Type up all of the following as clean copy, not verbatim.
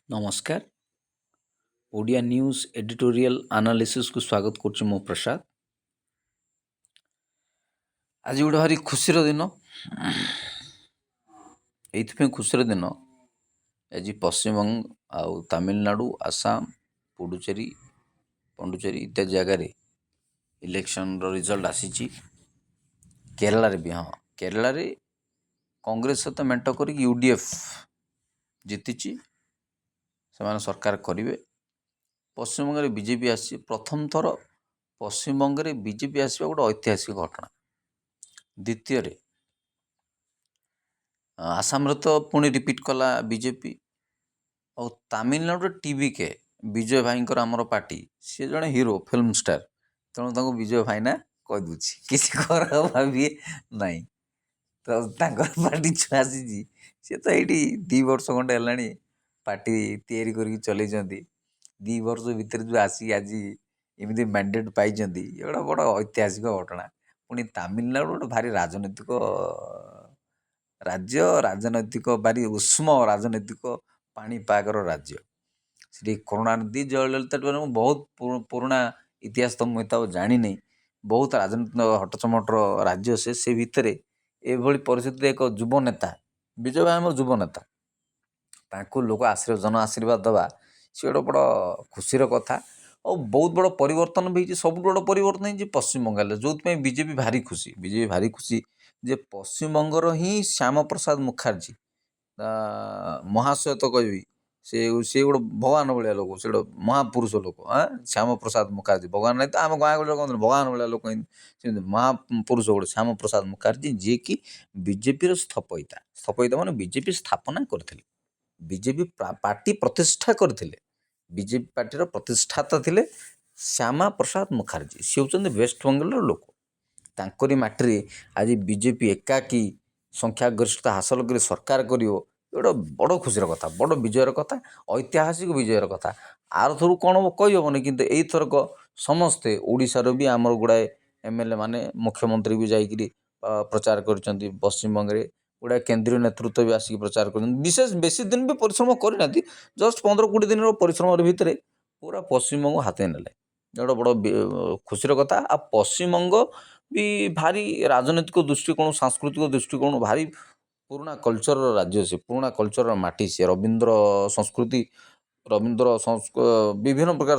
नमस्कार। Odia news editorial आनालिसिस को स्वागत करुच्ची मो प्रसाद। आज गोटे भारी खुशीर दिन। ये खुशीर दिन आज पश्चिमबंग आउ तमिलनाडु आसाम पुडुचेरी पौंडुचेरी इत्यादि जगार इलेक्शन रिजल्ट आसी। केरला भी हाँ केरला कांग्रेस सहित मेंट कर यूडीएफ जीति से सरकार करेंगे। पश्चिमबंग बीजेपी आसी प्रथम थर पश्चिमबंग बीजेपी आसवा गोटे ऐतिहासिक घटना। द्वितीय आसाम तो पुणी रिपीट कला बीजेपी और तमिलनाडु टीवीके विजय भाई आमर पार्टी सी जड़े हिरो फिल्म स्टार तेणु विजय भाई ना कहीदे किसी खराब भावी ना तो पार्टी छुआ आसी सी तो ये 2 वर्ष खंडे है पार्टी तैयारी कर चल 2 वर्ष भितर जो आसिक आज एमती मैंडेट पाई गोटे बड़ ऐतिहासिक घटना। पुणी तमिलनाडु गोटे भारी राजनैतिक राज्य राजनैतिक भारी उष्म राजनैतिक पाणीपागर राज्य। श्री करुणानिधि जयललिता बहुत पुराणा इतिहास तो मुझे जानी नहीं। बहुत राजनीतिक हटचमटर राज्य से भितर एभली परिस्थिति एक युव नेता विजय भाई आम युव नेता ताकू लोक जन आशीर्वाद दवा सी गोटे बड़ खुशीर कथा और बहुत बड़ परिवर्तन भी सब बड़ परिवर्तन हो पश्चिम बंगाल जो बीजेपी भारी खुशी जे पश्चिमबंगर ही श्याम प्रसाद मुखार्जी महाशय तो कह सी गोटे भगवान भाया लोक से गोटे महापुरुष लोक। श्याम प्रसाद मुखार्जी भगवान नहीं तो आम गाँ गल कहते भगवान भाया लोक महापुरुष गोटे श्याम प्रसाद मुखार्जी जी कि बीजेपी स्थपयिता मान बीजेपी स्थापना करते बीजेपी पार्टी प्रतिष्ठा करते बीजेपी पार्टी प्रतिष्ठाता थे श्यामा प्रसाद मुखार्जी सी हूँ वेस्ट बंगाल लोक तांकरी माटी आज बीजेपी एकाकी संख्यागरिष्ठता हासिल कर सरकार कर गोटे बड़ खुशीर कथा बड़ विजयर कथा ऐतिहासिक विजयर कथा। आर थरू कौन कहीहबनी कि यथरक समस्ते ओडिशार भी आमर गुड़ाए एमएलए माने मुख्यमंत्री भी जाकि प्रचार कर पश्चिमबंग में गुड़ाए केंद्रीय नेतृत्व भी आसिक प्रचार कर विशेष बेसी दिन भी परिश्रम करना जस्ट 15-20 दिन परिश्रम भितर पूरा पश्चिमबंग हाथे ने गोटे बड़ खुशीर कथा। आ पश्चिमबंग भी भारी राजनैतिक दृष्टिकोण सांस्कृतिक दृष्टिकोण भारी पुराना कल्चर राज्य से पुराना कल्चर माटी से रवींद्र संस्कृति रवींद्र विभिन्न प्रकार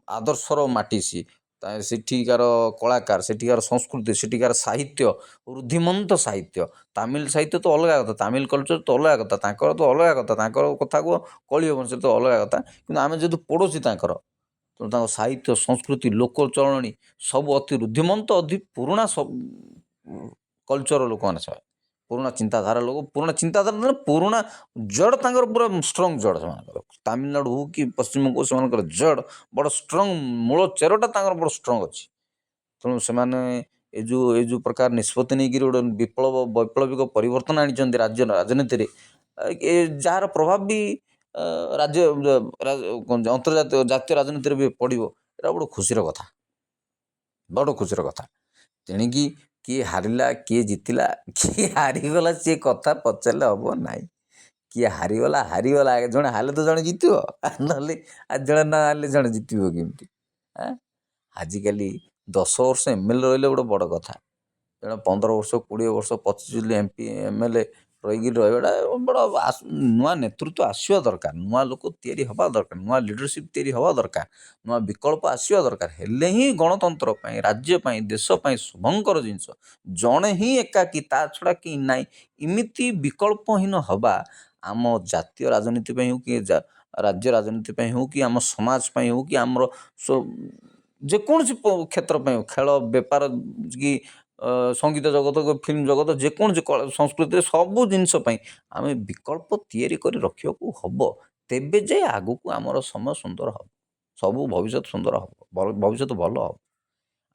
आदर्शर माटी सी सेठिकार कलाकार सेठिकार संस्कृति सेठिकार साहित्य रुद्धिमंत साहित्य तमिल साहित्य तो अलग कथा तमिल कल्चर तो अलग कथा तो अलग कथा कथा को कली हम से तो अलग कथा कि आम जेहतु पड़ोशी तेणु साहित्य संस्कृति लोक चलणी सब अति रुद्धिमंत अति पुराना सब कल्चर लोक मैंने पुराना चिंताधारा लोक पुराना चिंताधारा पुराना जड़ तंकर पूरा स्ट्रंग जड़ से तमिलनाडु हो कि पश्चिमबंग से जड़ बड़ स्ट्रंग मूल चेरटा बड़ स्ट्रंग अच्छी तेणु से जो प्रकार निष्पत्ति नहीं गोटे वैप्लविक परिवर्तन आनी राज्य राजनीति जार प्रभाव भी राज्य अंतर्जातीय जातीय राजनीति भी पड़ो ये बड़ खुशीर कथा तेणिकी किए हारिला किए जितला किए हारीगला सी कथा पचारे हम ना किए हारीगला जड़े हारे तो जड़े जित ना आज जड़े ना हारे जड़े जित केमती आजिकल 10 वर्ष एमएलए रही गोटे बड़ कथा जड़े 15 वर्ष 20 वर्ष 25 एमपी एमएलए रही रहा बड़ा नुआ नेतृत्व आसवा दरकार नुआ लोक तैयारी हवा दरकार नुआ लीडरशिप तैयारी हवा दरकार नुआ विकल्प आसवा दरकार हेले ही गणतंत्र राज्य देश शुभंकर जिनस जड़े ही एकाकी ता छड़ा कि नाई इमिति विकल्पहीन हवा आम जातीय राजनीति हो कि राज्य राजनीति हो कि आम समाज हो कि आमर जेकोसी क्षेत्र खेल बेपार कि संगीत जगत फिल्म जगत जेकोसी संस्कृति सबू जिनस आम विकल्प तैयारी कर रखा हम तेबे जे आगु को आमर समय सुंदर हम सबू भविष्य सुंदर हम भविष्य भल हम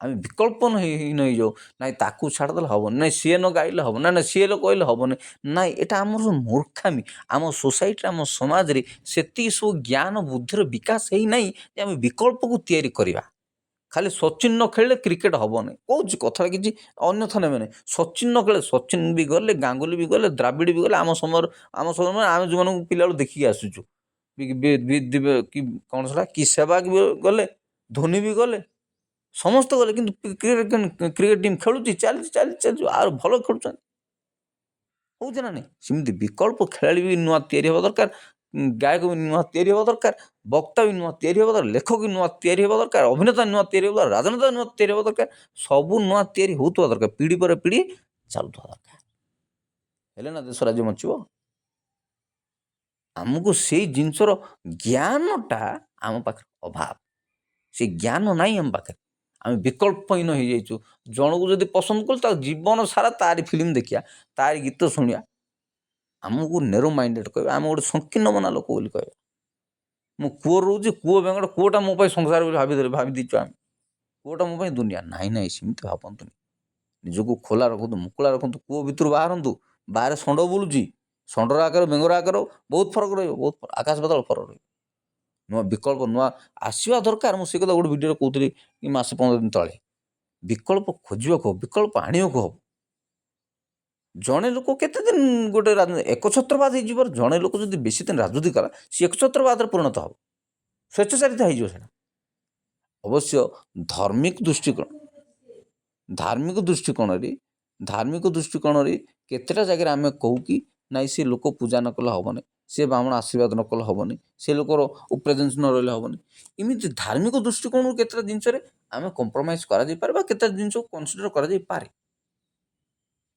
आम विकल्प नहीं जाऊ ना ताकू छाड़दे हम ना सी न गाइले हम ना सी कहले हम ना यहाँ आम मूर्खामी आम सोसाइटी आम समाज से सब ज्ञान बुद्धिर विकास है ना आम विकल्प को तैयारी करवा खाली सचिन न खेले क्रिकेट हेनी कौच कथा कि अन्यथा ने सचिन न खेले सचिन भी गले गांगुली भी गले द्राविड़ भी गले आम समय आम जो पिला देखिए आसुचु କି କ'ଣ ସେଟା କି ସେବାଗ ବି ଗଲେ, ଧୋନି ବି ଗଲେ, ସମସ୍ତେ ଗଲେ, କିନ୍ତୁ କ୍ରିକେଟ୍ ଟିମ୍ ଖେଳୁଛି, ଚାଲିଛି ଆଉ ଭଲ ଖେଳୁଛନ୍ତି, ହେଉଛି ନା ନାହିଁ? ସେମିତି ବିକଳ୍ପ ଖେଳାଳି ବି ନୂଆ ତିଆରି ହେବା ଦରକାର, ଗାୟକ ବି ନୂଆ ତିଆରି ହେବା ଦରକାର, ବକ୍ତା ବି ନୂଆ ତିଆରି ହେବା ଦରକାର, ଲେଖକ ବି ନୂଆ ତିଆରି ହେବା ଦରକାର, ଅଭିନେତା ନୂଆ ତିଆରି ହେବା ଦରକାର, ରାଜନେତା ନୂଆ ତିଆରି ହେବା ଦରକାର, ସବୁ ନୂଆ ତିଆରି ହେଉଥିବା ଦରକାର, ପିଢ଼ି ପରେ ପିଢ଼ି ଚାଲୁଥିବା ଦରକାର, ହେଲେ ନା ଦେଶ ରାଜ୍ୟ ବଞ୍ଚିବ। ଆମକୁ ସେଇ ଜିନିଷର ଜ୍ଞାନଟା ଆମ ପାଖରେ ଅଭାବ, ସେ ଜ୍ଞାନ ନାହିଁ ଆମ ପାଖରେ, ଆମେ ବିକଳ୍ପହୀନ ହେଇଯାଇଛୁ। ଜଣକୁ ଯଦି ପସନ୍ଦ କଲୁ ତା ଜୀବନ ସାରା ତାରି ଫିଲ୍ମ ଦେଖିବା, ତାରି ଗୀତ ଶୁଣିବା, ଆମକୁ ନେରୋ ମାଇଣ୍ଡେଡ଼ କହିବା, ଆମେ ଗୋଟେ ସଂକୀର୍ଣ୍ଣ ମନା ଲୋକ ବୋଲି କହିବା। ମୁଁ କୂଅ ରହୁଛି, କୂଅ ବେଙ୍ଗଡ଼, କୂଅଟା ମୋ ପାଇଁ ସଂସାର ବୋଲି ଭାବି ଦେଇଛୁ ଆମେ, କୂଅଟା ମୋ ପାଇଁ ଦୁନିଆ। ନାହିଁ, ସେମିତି ଭାବନ୍ତୁନି, ନିଜକୁ ଖୋଲା ରଖନ୍ତୁ, ମୁକୁଳା ରଖନ୍ତୁ, କୂଅ ଭିତରୁ ବାହାରନ୍ତୁ। ବାହାରେ ଷଣ୍ଢ ବୁଲୁଛି, ଷଣ୍ଢର ଆକାର ବେଙ୍ଗର ଆକାର ବହୁତ ଫରକ ରହିବ, ବହୁତ ଆକାଶ ପାତାଳ ଫରକ ରହିବ। ନୂଆ ବିକଳ୍ପ ନୂଆ ଆସିବା ଦରକାର। ମୁଁ ସେ କଥା ଗୋଟେ ଭିଡ଼ିଓରେ କହୁଥିଲି କି ମାସେ 15 ଦିନ ତଳେ, ବିକଳ୍ପ ଖୋଜିବାକୁ ହବ, ବିକଳ୍ପ ଆଣିବାକୁ ହବ। ଜଣେ ଲୋକ କେତେ ଦିନ ଗୋଟେ ଏକଛତ୍ରବାଦ ହେଇଯିବ? ଜଣେ ଲୋକ ଯଦି ବେଶୀ ଦିନ ରାଜନୀତି କଲା, ସେ ଏକଛତ୍ରବାଦରେ ପରିଣତ ହେବ, ସ୍ୱେଚ୍ଛାଚାରିତା ହେଇଯିବ ସେଟା। ଅବଶ୍ୟ ଧାର୍ମିକ ଦୃଷ୍ଟିକୋଣରେ କେତେଟା ଜାଗାରେ ଆମେ କହୁ କି ନାଇଁ, ସେ ଲୋକ ପୂଜା ନ କଲେ ହେବନି, ସେ ବ୍ରାହ୍ମଣ ଆଶୀର୍ବାଦ ନ କଲେ ହେବନି, ସେ ଲୋକର ପ୍ରେଜେନ୍ସ ନ ରହିଲେ ହେବନି। ଏମିତି ଧାର୍ମିକ ଦୃଷ୍ଟିକୋଣରୁ କେତେଟା ଜିନିଷରେ ଆମେ କମ୍ପ୍ରମାଇଜ୍ କରାଯାଇପାରେ ବା କେତେଟା ଜିନିଷକୁ କନସିଡର କରାଯାଇପାରେ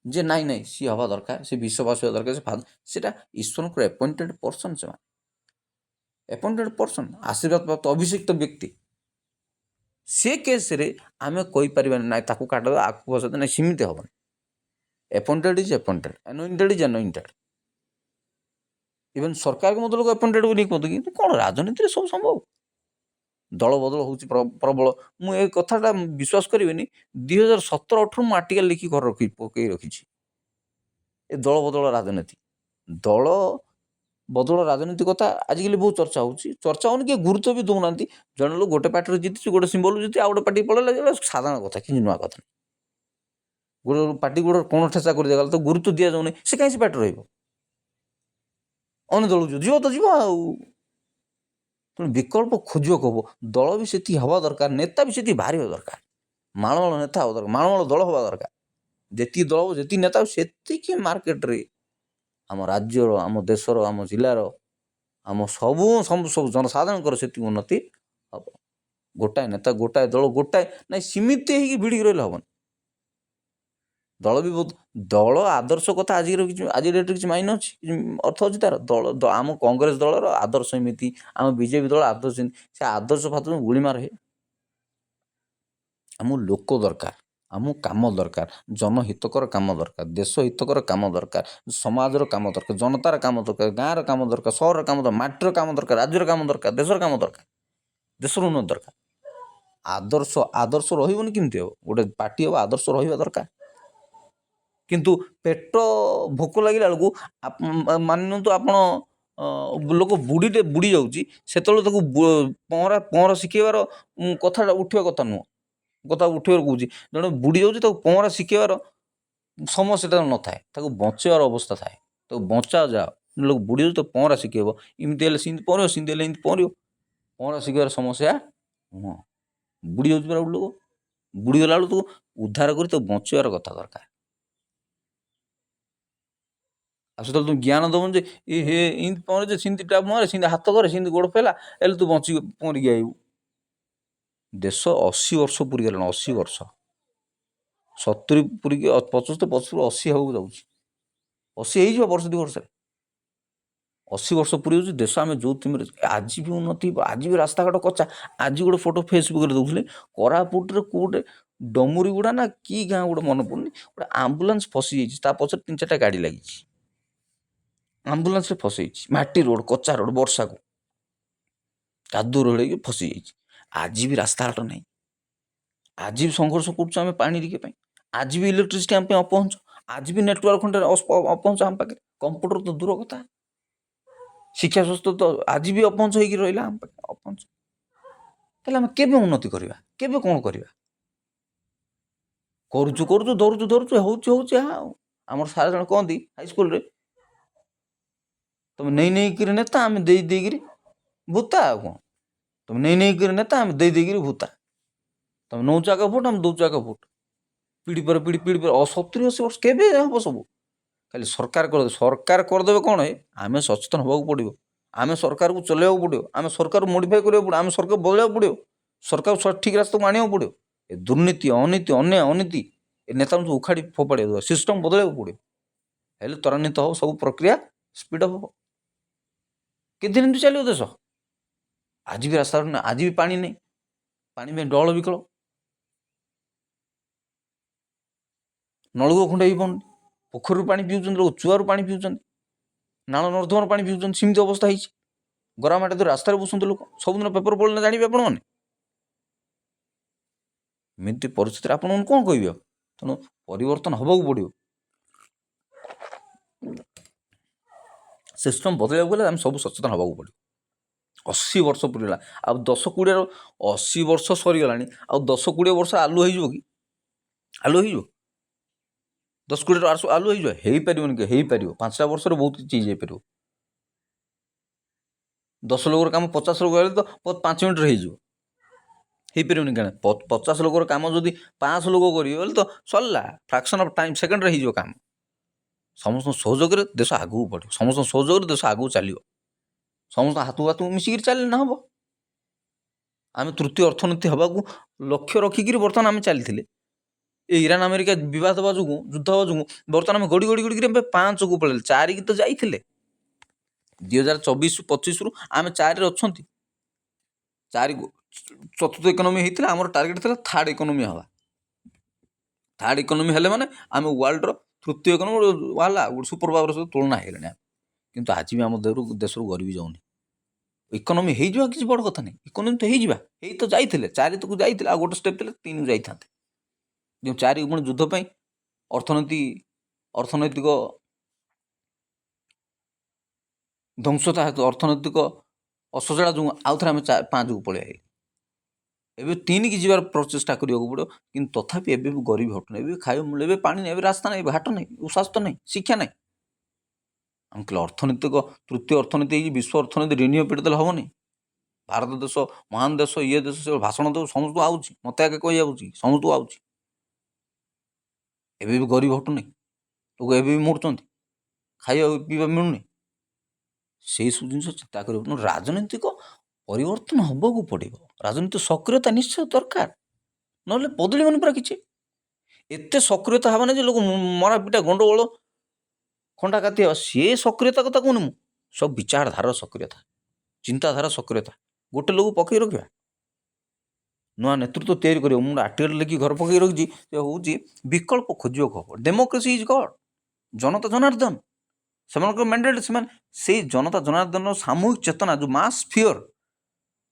ଯେ ନାଇଁ ସିଏ ହେବା ଦରକାର, ସେ ବିଶ୍ୱବାସ ହେବା ଦରକାର, ସେଟା ଈଶ୍ୱରଙ୍କର ଆପଏଣ୍ଟେଡ୍ ପର୍ସନ୍, ସେମାନେ ଆପଏଣ୍ଟେଡ୍ ପର୍ସନ୍, ଆଶୀର୍ବାଦ ପ୍ରାପ୍ତ ଅଭିଷିକ୍ତ ବ୍ୟକ୍ତି। ସେ କେସ୍ରେ ଆମେ କହିପାରିବାନି ନାଇଁ ତାକୁ କାଟିଦେବା, ଆକୁ ବସେଇଦେବା, ନାଇଁ ସେମିତି ହେବନି। Appointed is appointed, anointed is anointed. Even ସରକାରକୁ ମଧ୍ୟ ଲୋକ ଆପଏଣ୍ଟେଡ୍ ବୋଲି କୁହନ୍ତୁ, କିନ୍ତୁ କ'ଣ ରାଜନୀତିରେ ସବୁ ସମ୍ଭବ? ଦଳ ବଦଳ ହେଉଛି ପ୍ରବଳ। ମୁଁ ଏ କଥାଟା ବିଶ୍ୱାସ କରିବିନି, 2017-18 ମୁଁ ଆର୍ଟିକଲ୍ ଲେଖି ଘରେ ପକେଇ ରଖିଛି। ଏ ଦଳ ବଦଳ ରାଜନୀତି, ଦଳ ବଦଳ ରାଜନୀତି କଥା ଆଜିକାଲି ବହୁତ ଚର୍ଚ୍ଚା ହେଉଛି। ଚର୍ଚ୍ଚା ହେଉନି, କିଏ ଗୁରୁତ୍ୱ ବି ଦେଉନାହାନ୍ତି। ଜଣେ ଲୋକ ଗୋଟେ ପାର୍ଟିରେ ଜିତିଛି, ଗୋଟେ ସିମ୍ବଲ ଜିତି ଆଉ ଗୋଟେ ପାର୍ଟି ପଳେଇଲା, ସାଧାରଣ କଥା, କିଛି ନୂଆ କଥା ନାହିଁ। ଗୋଟେ ପାର୍ଟି ଗୋଟେ କ'ଣ ଠେସା କରିଦିଆଗଲା, ତ ଗୁରୁତ୍ୱ ଦିଆଯାଉନି, ସେ କାହିଁ ସେ ପାର୍ଟି ରହିବ? ଅନ୍ୟ ଦଳକୁ ଯିବ ତ ଯିବ ଆଉ। ତେଣୁ ବିକଳ୍ପ ଖୋଜିବାକୁ ହବ। ଦଳ ବି ସେତିକି ହେବା ଦରକାର, ନେତା ବି ସେତିକି ବାହାରିବା ଦରକାର, ମାଳମାଳ ନେତା ହେବା ଦରକାର, ମାଳମାଳ ଦଳ ହେବା ଦରକାର। ଯେତିକି ଦଳ, ଯେତିକି ନେତା, ସେତିକି ମାର୍କେଟରେ ଆମ ରାଜ୍ୟର, ଆମ ଦେଶର, ଆମ ଜିଲ୍ଲାର, ଆମ ସବୁ ଜନସାଧାରଣଙ୍କର ସେତିକି ଉନ୍ନତି ହେବ। ଗୋଟାଏ ନେତା, ଗୋଟାଏ ଦଳ, ନାଇଁ ସେମିତି ହେଇକି ଭିଡ଼ିକି ରହିଲେ ହେବନି। ଦଳ ବି ବହୁତ, ଦଳ ଆଦର୍ଶ କଥା ଆଜି ଡେଟ୍ରେ କିଛି ମାଇନେ ଅଛି, କିଛି ଅର୍ଥ ଅଛି ତା'ର? ଆମ କଂଗ୍ରେସ ଦଳର ଆଦର୍ଶ ଏମିତି, ଆମ ବିଜେପି ଦଳ ଆଦର୍ଶ ଏମିତି, ସେ ଆଦର୍ଶ ଫାଦର୍ଶ ଗୁଳିମାର ହେଇ। ଆମକୁ ଲୋକ ଦରକାର, ଆମକୁ କାମ ଦରକାର, ଜନହିତକର କାମ ଦରକାର, ଦେଶ ହିତକର କାମ ଦରକାର, ସମାଜର କାମ ଦରକାର, ଜନତାର କାମ ଦରକାର, ଗାଁର କାମ ଦରକାର, ସହରର କାମ ଦରକାର, ମାଟିର କାମ ଦରକାର, ରାଜ୍ୟର କାମ ଦରକାର, ଦେଶର କାମ ଦରକାର, ଦେଶର ଉନ୍ନତି ଦରକାର। ଆଦର୍ଶ ରହିବନି କେମିତି ହେବ? ଗୋଟେ ପାର୍ଟି ହେବ, ଆଦର୍ଶ ରହିବା ଦରକାର। କିନ୍ତୁ ପେଟ ଭୋକ ଲାଗିଲା ବେଳକୁ, ମାନି ନିଅନ୍ତୁ ଆପଣ ଲୋକ ବୁଡ଼ି ଯାଉଛି, ସେତେବେଳେ ତାକୁ ପହଁରା ଶିଖେଇବାର କଥାଟା ଉଠିବା କଥା ନୁହଁ। କଥା ଉଠିବାର କହୁଛି, ଜଣେ ବୁଡ଼ି ଯାଉଛି, ତାକୁ ପହଁରା ଶିଖେଇବାର ସମୟ ସେଟା ନଥାଏ, ତାକୁ ବଞ୍ଚେଇବାର ଅବସ୍ଥା ଥାଏ। ତାକୁ ବଞ୍ଚା ଯାଅ, ଲୋକ ବୁଡ଼ି ଯାଉଛି, ତାକୁ ପହଁରା ଶିଖେଇବ, ଏମିତି ହେଲେ ସେମିତି ପହଁରିବ, ସେମିତି ହେଲେ ଏମିତି ପହଁରିବ। ପହଁରା ଶିଖେଇବାର ସମସ୍ୟା ନୁହଁ। ବୁଡ଼ି ଯାଉଛି ପୁରା ଗୋଟେ ଲୋକ, ବୁଡ଼ିଗଲା ବେଳକୁ ତାକୁ ଉଦ୍ଧାର କରି ତାକୁ ବଞ୍ଚେଇବାର କଥା ଦରକାର। ଆଉ ସେତେବେଳେ ତୁ ଜ୍ଞାନ ଦେବୁନି ଯେ ଏମିତି ପହଁରେ, ଯେ ସେମିତି ପହଁରେ, ସେମିତି ହାତ କରେ, ସେମିତି ଗୋଡ଼ ଫେଲା, ହେଲେ ତୁ ପହଁରିକି ଆଇବୁ। ଦେଶ 80 ବର୍ଷ ପୁରି ଗଲାଣି, 80 ବର୍ଷ, 70 ପୁରିକି 75, 80 ହେବାକୁ ଯାଉଛି, 80 ହେଇଯିବ ବର୍ଷ 2 ବର୍ଷରେ। 80 ବର୍ଷ ପୁରି ଯାଉଛି, ଦେଶ ଆମେ ଯେଉଁ ଥିମରେ, ଆଜି ବି ଉନ୍ନତି, ଆଜି ବି ରାସ୍ତାଘାଟ କଚା। ଆଜି ଗୋଟେ ଫଟୋ ଫେସବୁକ୍ରେ ଦେଉଥିଲେ, କୋରାପୁଟରେ କେଉଁଟେ ଡମୁରିଗୁଡ଼ା ନା କି ଗାଁ ଗୋଟେ ମନେ ପଡ଼ୁନି, ଗୋଟେ ଆମ୍ବୁଲାନ୍ସ ଫସିଯାଇଛି, ତା ପଛରେ 3-4ଟା ଗାଡ଼ି ଲାଗିଛି, ଆମ୍ବୁଲାନ୍ସରେ ଫସିଯାଇଛି, ମାଟି ରୋଡ଼, କଚା ରୋଡ଼, ବର୍ଷାକୁ କାଦୁଅ ରହିକି ଫସିଯାଇଛି। ଆଜି ବି ରାସ୍ତାଘାଟ ନାହିଁ, ଆଜି ବି ସଂଘର୍ଷ କରୁଛୁ ଆମେ ପାଣି ଟିକେ ପାଇଁ, ଆଜି ବି ଇଲେକ୍ଟ୍ରିସିଟି ଆମ ପାଇଁ ଅପହଞ୍ଚ, ଆଜି ବି ନେଟୱାର୍କ ଖଣ୍ଡେ ଅପହଞ୍ଚ ଆମ ପାଖରେ, କମ୍ପ୍ୟୁଟର ତ ଦୂର କଥା, ଶିକ୍ଷା ସ୍ୱାସ୍ଥ୍ୟ ତ ଆଜି ବି ଅପହଞ୍ଚ ହେଇକି ରହିଲା ଆମ ପାଖରେ, ଅପହଞ୍ଚ। ତାହେଲେ ଆମେ କେବେ ଉନ୍ନତି କରିବା? କେବେ କ'ଣ କରିବା? କରୁଛୁ ଧରୁଛୁ, ହେଉଛି ଆଉ। ଆମର ସାର୍ ଜଣେ କହନ୍ତି ହାଇସ୍କୁଲରେ, ତମେ ନେଇକିରି ନେତା, ଆମେ ଦେଇକିରି ଭୂତା ଆଉ କ'ଣ? ତୁମେ ନେଇକରି ନେତା, ଆମେ ଦେଇକରି ଭୂତା। ତୁମେ ନେଉଛ ଆଗ ଭୋଟ, ଆମେ ଦେଉଛୁ ଆଗ ଭୋଟ। ପିଢ଼ି ପରେ ପିଢ଼ି ପିଢ଼ି ପରେ 70-80 ବର୍ଷ କେବେ ହେବ ସବୁ? ଖାଲି ସରକାର କରିଦେବେ। ସରକାର କରିଦେବେ କ'ଣ? ଆମେ ସଚେତନ ହେବାକୁ ପଡ଼ିବ। ଆମେ ସରକାରକୁ ଚଲେଇବାକୁ ପଡ଼ିବ। ଆମେ ସରକାରକୁ ମୋଡ଼ିଫାଏ କରିବାକୁ ପଡ଼ିବ। ଆମେ ସରକାର ବଦଳାଇବାକୁ ପଡ଼ିବ। ସରକାରକୁ ସଠିକ୍ ରାସ୍ତାକୁ ଆଣିବାକୁ ପଡ଼ିବ। ଏ ଦୁର୍ନୀତି, ଅନୀତି, ଅନ୍ୟାୟ, ଅନୀତି, ଏ ନେତାଙ୍କୁ ଉଖାଡ଼ି ଫୋପାଡ଼ି ଦେବା। ସିଷ୍ଟମ୍ ବଦଳାଇବାକୁ ପଡ଼ିବ। ହେଲେ ତ୍ୱରାନ୍ୱିତ ହେବ, ସବୁ ପ୍ରକ୍ରିୟା ସ୍ପିଡ଼୍ ଅପ୍ ହେବ। କେତେ ଦିନ ଚାଲିବ ଦେଶ? ଆଜି ବି ରାସ୍ତା, ଆଜି ବି ପାଣି ନାହିଁ। ପାଣି ପାଇଁ ଡହଳ ବିକଳ। ନଳକୂଅ ଖଣ୍ଡେ ହେଇପାରୁନି। ପୋଖରୀରୁ ପାଣି ପିଉଛନ୍ତି ଲୋକ, ଚୁଆରୁ ପାଣି ପିଉଛନ୍ତି, ନାଳ ନର୍ଦ୍ଦମାରୁ ପାଣି ପିଉଛନ୍ତି। ସେମିତି ଅବସ୍ଥା ହେଇଛି। ଗରାମାଟି ତ ରାସ୍ତାରେ ବସୁଛନ୍ତି ଲୋକ। ସବୁଦିନ ପେପର ପଢ଼ିଲେ ଜାଣିବେ ଆପଣମାନେ। ଏମିତି ପରିସ୍ଥିତିରେ ଆପଣଙ୍କୁ କ'ଣ କହିବି ଆଉ? ତେଣୁ ପରିବର୍ତ୍ତନ ହେବାକୁ ପଡ଼ିବ। ସିଷ୍ଟମ୍ ବଦଳାଇବାକୁ ଗଲେ ଆମେ ସବୁ ସଚେତନ ହେବାକୁ ପଡ଼ିବ। 80 ବର୍ଷ ପୁରିଗଲା, ଆଉ 10-20 80 ବର୍ଷ ସରିଗଲାଣି, ଆଉ 10-20 ବର୍ଷ ଆଲୁ ହେଇଯିବ କି? ଆଲୁ ହେଇଯିବ? 10-20 ଆଲୁ ହେଇଯିବ? ହେଇପାରିବନି କି? ହେଇପାରିବ। 5ଟା ବର୍ଷରେ ବହୁତ କିଛି ହେଇଯାଇପାରିବ। 10 ଲୋକର କାମ 50 ଲୋକ ହେଲେ ତ 5 ମିନିଟ୍ରେ ହେଇଯିବ। ହେଇପାରିବନି କାରଣ 50 ଲୋକର କାମ ଯଦି 500 ଲୋକ କରିବେ ବୋଲେ ତ ସରିଲା। ଫ୍ରାକ୍ସନ୍ ଅଫ୍ ଟାଇମ୍, ସେକେଣ୍ଡରେ ହେଇଯିବ କାମ। ସମସ୍ତଙ୍କ ସହଯୋଗରେ ଦେଶ ଆଗକୁ ବଢ଼ିବ। ସମସ୍ତଙ୍କ ସହଯୋଗରେ ଦେଶ ଆଗକୁ ଚାଲିବ। ସମସ୍ତ ହାତକୁ ହାତକୁ ମିଶିକିରି ଚାଲିଲେ ନା ହେବ। ଆମେ ତୃତୀୟ ଅର୍ଥନୀତି ହେବାକୁ ଲକ୍ଷ୍ୟ ରଖିକିରି ବର୍ତ୍ତମାନ ଆମେ ଚାଲିଥିଲେ। ଏ ଇରାନ ଆମେରିକା ବିବାଦ ହେବା ଯୋଗୁଁ, ଯୁଦ୍ଧ ହେବା ଯୋଗୁଁ ବର୍ତ୍ତମାନ ଆମେ ଗଡ଼ି ଏବେ 5କୁ ପଳେଇଲେ। 4କି ତ ଯାଇଥିଲେ। 2024-25ରୁ ଆମେ 4ରେ ଅଛନ୍ତି। 4କୁ ଚତୁର୍ଥ ଇକୋନୋମି ହେଇଥିଲା। ଆମର ଟାର୍ଗେଟ୍ ଥିଲା 3rd ଇକୋନୋମି ହେବା। 3rd ଇକୋନୋମି ହେଲେ ମାନେ ଆମେ ୱାର୍ଲଡର ତୃତୀୟ ଇକୋନୋମି, ୱାର୍ଲଡ ଗୋଟେ ସୁପର ପାୱାର ସହିତ ତୁଳନା ହେଇଗଲାଣି ଆମେ। କିନ୍ତୁ ଆଜି ବି ଆମ ଦେଶରୁ ଗରିବି ଯାଉନି। ଇକୋନୋମି ହେଇଯିବା କିଛି ବଡ଼ କଥା ନାହିଁ। ଇକୋନୋମି ତ ହେଇଯିବା, ହେଇ ତ ଯାଇଥିଲେ। 4କୁ ଯାଇଥିଲେ, ଆଉ ଗୋଟେ ଷ୍ଟେପ୍ ଥିଲେ 3କୁ ଯାଇଥାନ୍ତେ। ଯେଉଁ 4 ପୁଣି ଯୁଦ୍ଧ ପାଇଁ ଅର୍ଥନୈତିକ ଧ୍ୱଂସତା ହେତୁ, ଅର୍ଥନୈତିକ ଅସଜଡ଼ା ଯୋଗୁଁ ଆଉଥରେ ଆମେ 5କୁ ପଳେଇ ଆଇଲେ। ଏବେ 3କି ଯିବାର ପ୍ରଚେଷ୍ଟା କରିବାକୁ ପଡ଼ିବ। କିନ୍ତୁ ତଥାପି ଏବେ ବି ଗରିବି ହଟୁନି। ଏବେ ଖାଇବା ମିଳେ, ଏବେ ପାଣି ନାହିଁ, ଏବେ ରାସ୍ତା ନାହିଁ, ଘାଟ ନାହିଁ, ସ୍ୱାସ୍ଥ୍ୟ ନାହିଁ, ଶିକ୍ଷା ନାହିଁ। ଆମେ କହିଲେ ଅର୍ଥନୈତିକ ତୃତୀୟ ଅର୍ଥନୀତି ହେଇକି ବିଶ୍ୱ ଅର୍ଥନୀତି ରିନ୍ୟୁ ପିଟିଦେଲେ ହେବନି। ଭାରତ ଦେଶ ମହାନ ଦେଶ, ଇଏ ଦେଶ, ସେ ଭାଷଣ ଦେଉ, ସମସ୍ତଙ୍କୁ ଆଉଛି। ମୋତେ ଆଗେ କହି ଯାଉଛି, ସମସ୍ତଙ୍କୁ ଆଉଛି। ଏବେ ବି ଗରିବ ହଟୁନି। ଲୋକ ଏବେ ବି ମରୁଛନ୍ତି, ଖାଇବା ପିଇବା ମିଳୁନି। ସେଇସବୁ ଜିନିଷ ଚିନ୍ତା କରିବାକୁ। ତେଣୁ ରାଜନୈତିକ ପରିବର୍ତ୍ତନ ହେବାକୁ ପଡ଼ିବ। ରାଜନୀତି ସକ୍ରିୟତା ନିଶ୍ଚୟ ଦରକାର, ନହେଲେ ବଦଳିବନି ପୁରା କିଛି। ଏତେ ସକ୍ରିୟତା ହେବା ନାହିଁ ଯେ ଲୋକ ମରା ପିଟା ଗଣ୍ଡଗୋଳ ଖଣ୍ଡା କାତି ହେବା। ସିଏ ସକ୍ରିୟତା କଥା କହୁନି ମୁଁ। ସବୁ ବିଚାରଧାରାର ସକ୍ରିୟତା, ଚିନ୍ତାଧାରା ସକ୍ରିୟତା। ଗୋଟେ ଲୋକ ପକେଇ ରଖିବା, ନୂଆ ନେତୃତ୍ୱ ତିଆରି କରିବ। ମୁଁ ଆର୍ଟିକଲ ଲେଖି ଘର ପକେଇ ରଖିଛି, ସେ ହେଉଛି ବିକଳ୍ପ ଖୋଜିବାକୁ ହେବ। ଡେମୋକ୍ରେସି ଇଜ୍ ଗଡ୍। ଜନତା ଜନାର୍ଦ୍ଦନ, ସେମାନଙ୍କର ମ୍ୟାଣ୍ଡେଟ୍। ସେମାନେ ସେଇ ଜନତା ଜନାର୍ଦ୍ଦନର ସାମୂହିକ ଚେତନା, ଯେଉଁ ମାସ୍ ଫିଅର,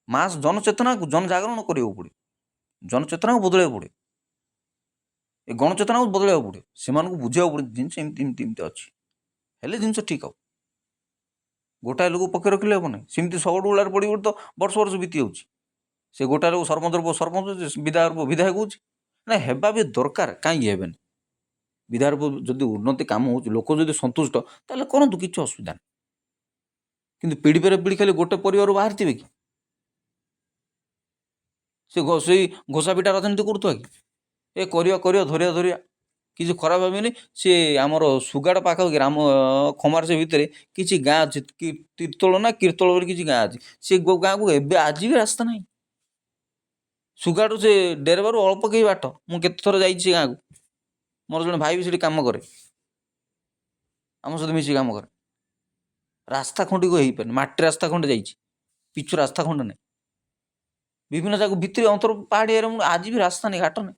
ମାସ୍ ଜନଚେତନାକୁ ଜନଜାଗରଣ କରିବାକୁ ପଡ଼ିବ। ଜନଚେତନାକୁ ବଦଳାଇବାକୁ ପଡ଼ିବ। ଏ ଗଣଚେତନାକୁ ବଦଳାଇବାକୁ ପଡ଼ିବ। ସେମାନଙ୍କୁ ବୁଝିବାକୁ ପଡ଼ିବ ଜିନିଷ ଏମିତି ଏମିତି ଏମିତି ଅଛି, ହେଲେ ଜିନିଷ ଠିକ୍ ହେବ। ଗୋଟାଏ ଲୋକ ପକେଇ ରଖିଲେ ହେବ ନାହିଁ। ସେମିତି ଶଗଡ଼ ଗୁଳାରେ ପଡ଼ିବ ତ ବର୍ଷ ବର୍ଷ ବିତି ଯାଉଛି। ସେ ଗୋଟାଏ ଲୋକ ସରପଞ୍ଚର ପୁଅ ସରପଞ୍ଚ, ବିଧାୟକ ପୁଅ ବିଧାୟକ ହେଉଛି। ନା ହେବା ବି ଦରକାର, କାହିଁକି ହେବେନି? ବିଧାୟକ ପୁଅ ଯଦି ଉନ୍ନତି କାମ ହେଉଛି, ଲୋକ ଯଦି ସନ୍ତୁଷ୍ଟ, ତାହେଲେ କରନ୍ତୁ, କିଛି ଅସୁବିଧା ନାହିଁ। କିନ୍ତୁ ପିଢ଼ି ପରେ ପିଢ଼ି ଖାଲି ଗୋଟେ ପରିବାରରୁ ବାହାରିଥିବେ କି? ସେଇ ଘୋଷା ପିଟା ରାଜନୀତି କରୁଥିବା କି? ଏ କରିବା ଧରିବା କିଛି ଖରାପ ଭାବିବେନି। ସେ ଆମର ସୁଗାଡ଼ ପାଖାପାଖି ରାମ ଖମାର, ସେ ଭିତରେ କିଛି ଗାଁ ଅଛି, ତୀର୍ତ୍ତୋଳ ନା କୀର୍ତ୍ତୋଳ ବୋଲି କିଛି ଗାଁ ଅଛି। ସେ ଗାଁକୁ ଏବେ ଆଜି ବି ରାସ୍ତା ନାହିଁ। ସୁଗାଡ଼ରୁ ସେ ଡେରବାରୁ ଅଳ୍ପ କେହି ବାଟ। ମୁଁ କେତେ ଥର ଯାଇଛି ସେ ଗାଁକୁ। ମୋର ଜଣେ ଭାଇ ବି ସେଠି କାମ କରେ, ଆମ ସହିତ ମିଶିକି କାମ କରେ। ରାସ୍ତା ଖଣ୍ଡିକ ହେଇପାରୁନି। ମାଟି ରାସ୍ତା ଖଣ୍ଡେ ଯାଇଛି, ପିଚୁ ରାସ୍ତା ଖଣ୍ଡେ ନାହିଁ। ବିଭିନ୍ନ ଜାଗାକୁ ଭିତରେ ଅନ୍ତର ପାହାଡ଼ିଆରେ ଆଜି ବି ରାସ୍ତା ନାହିଁ, ଘାଟ ନାହିଁ।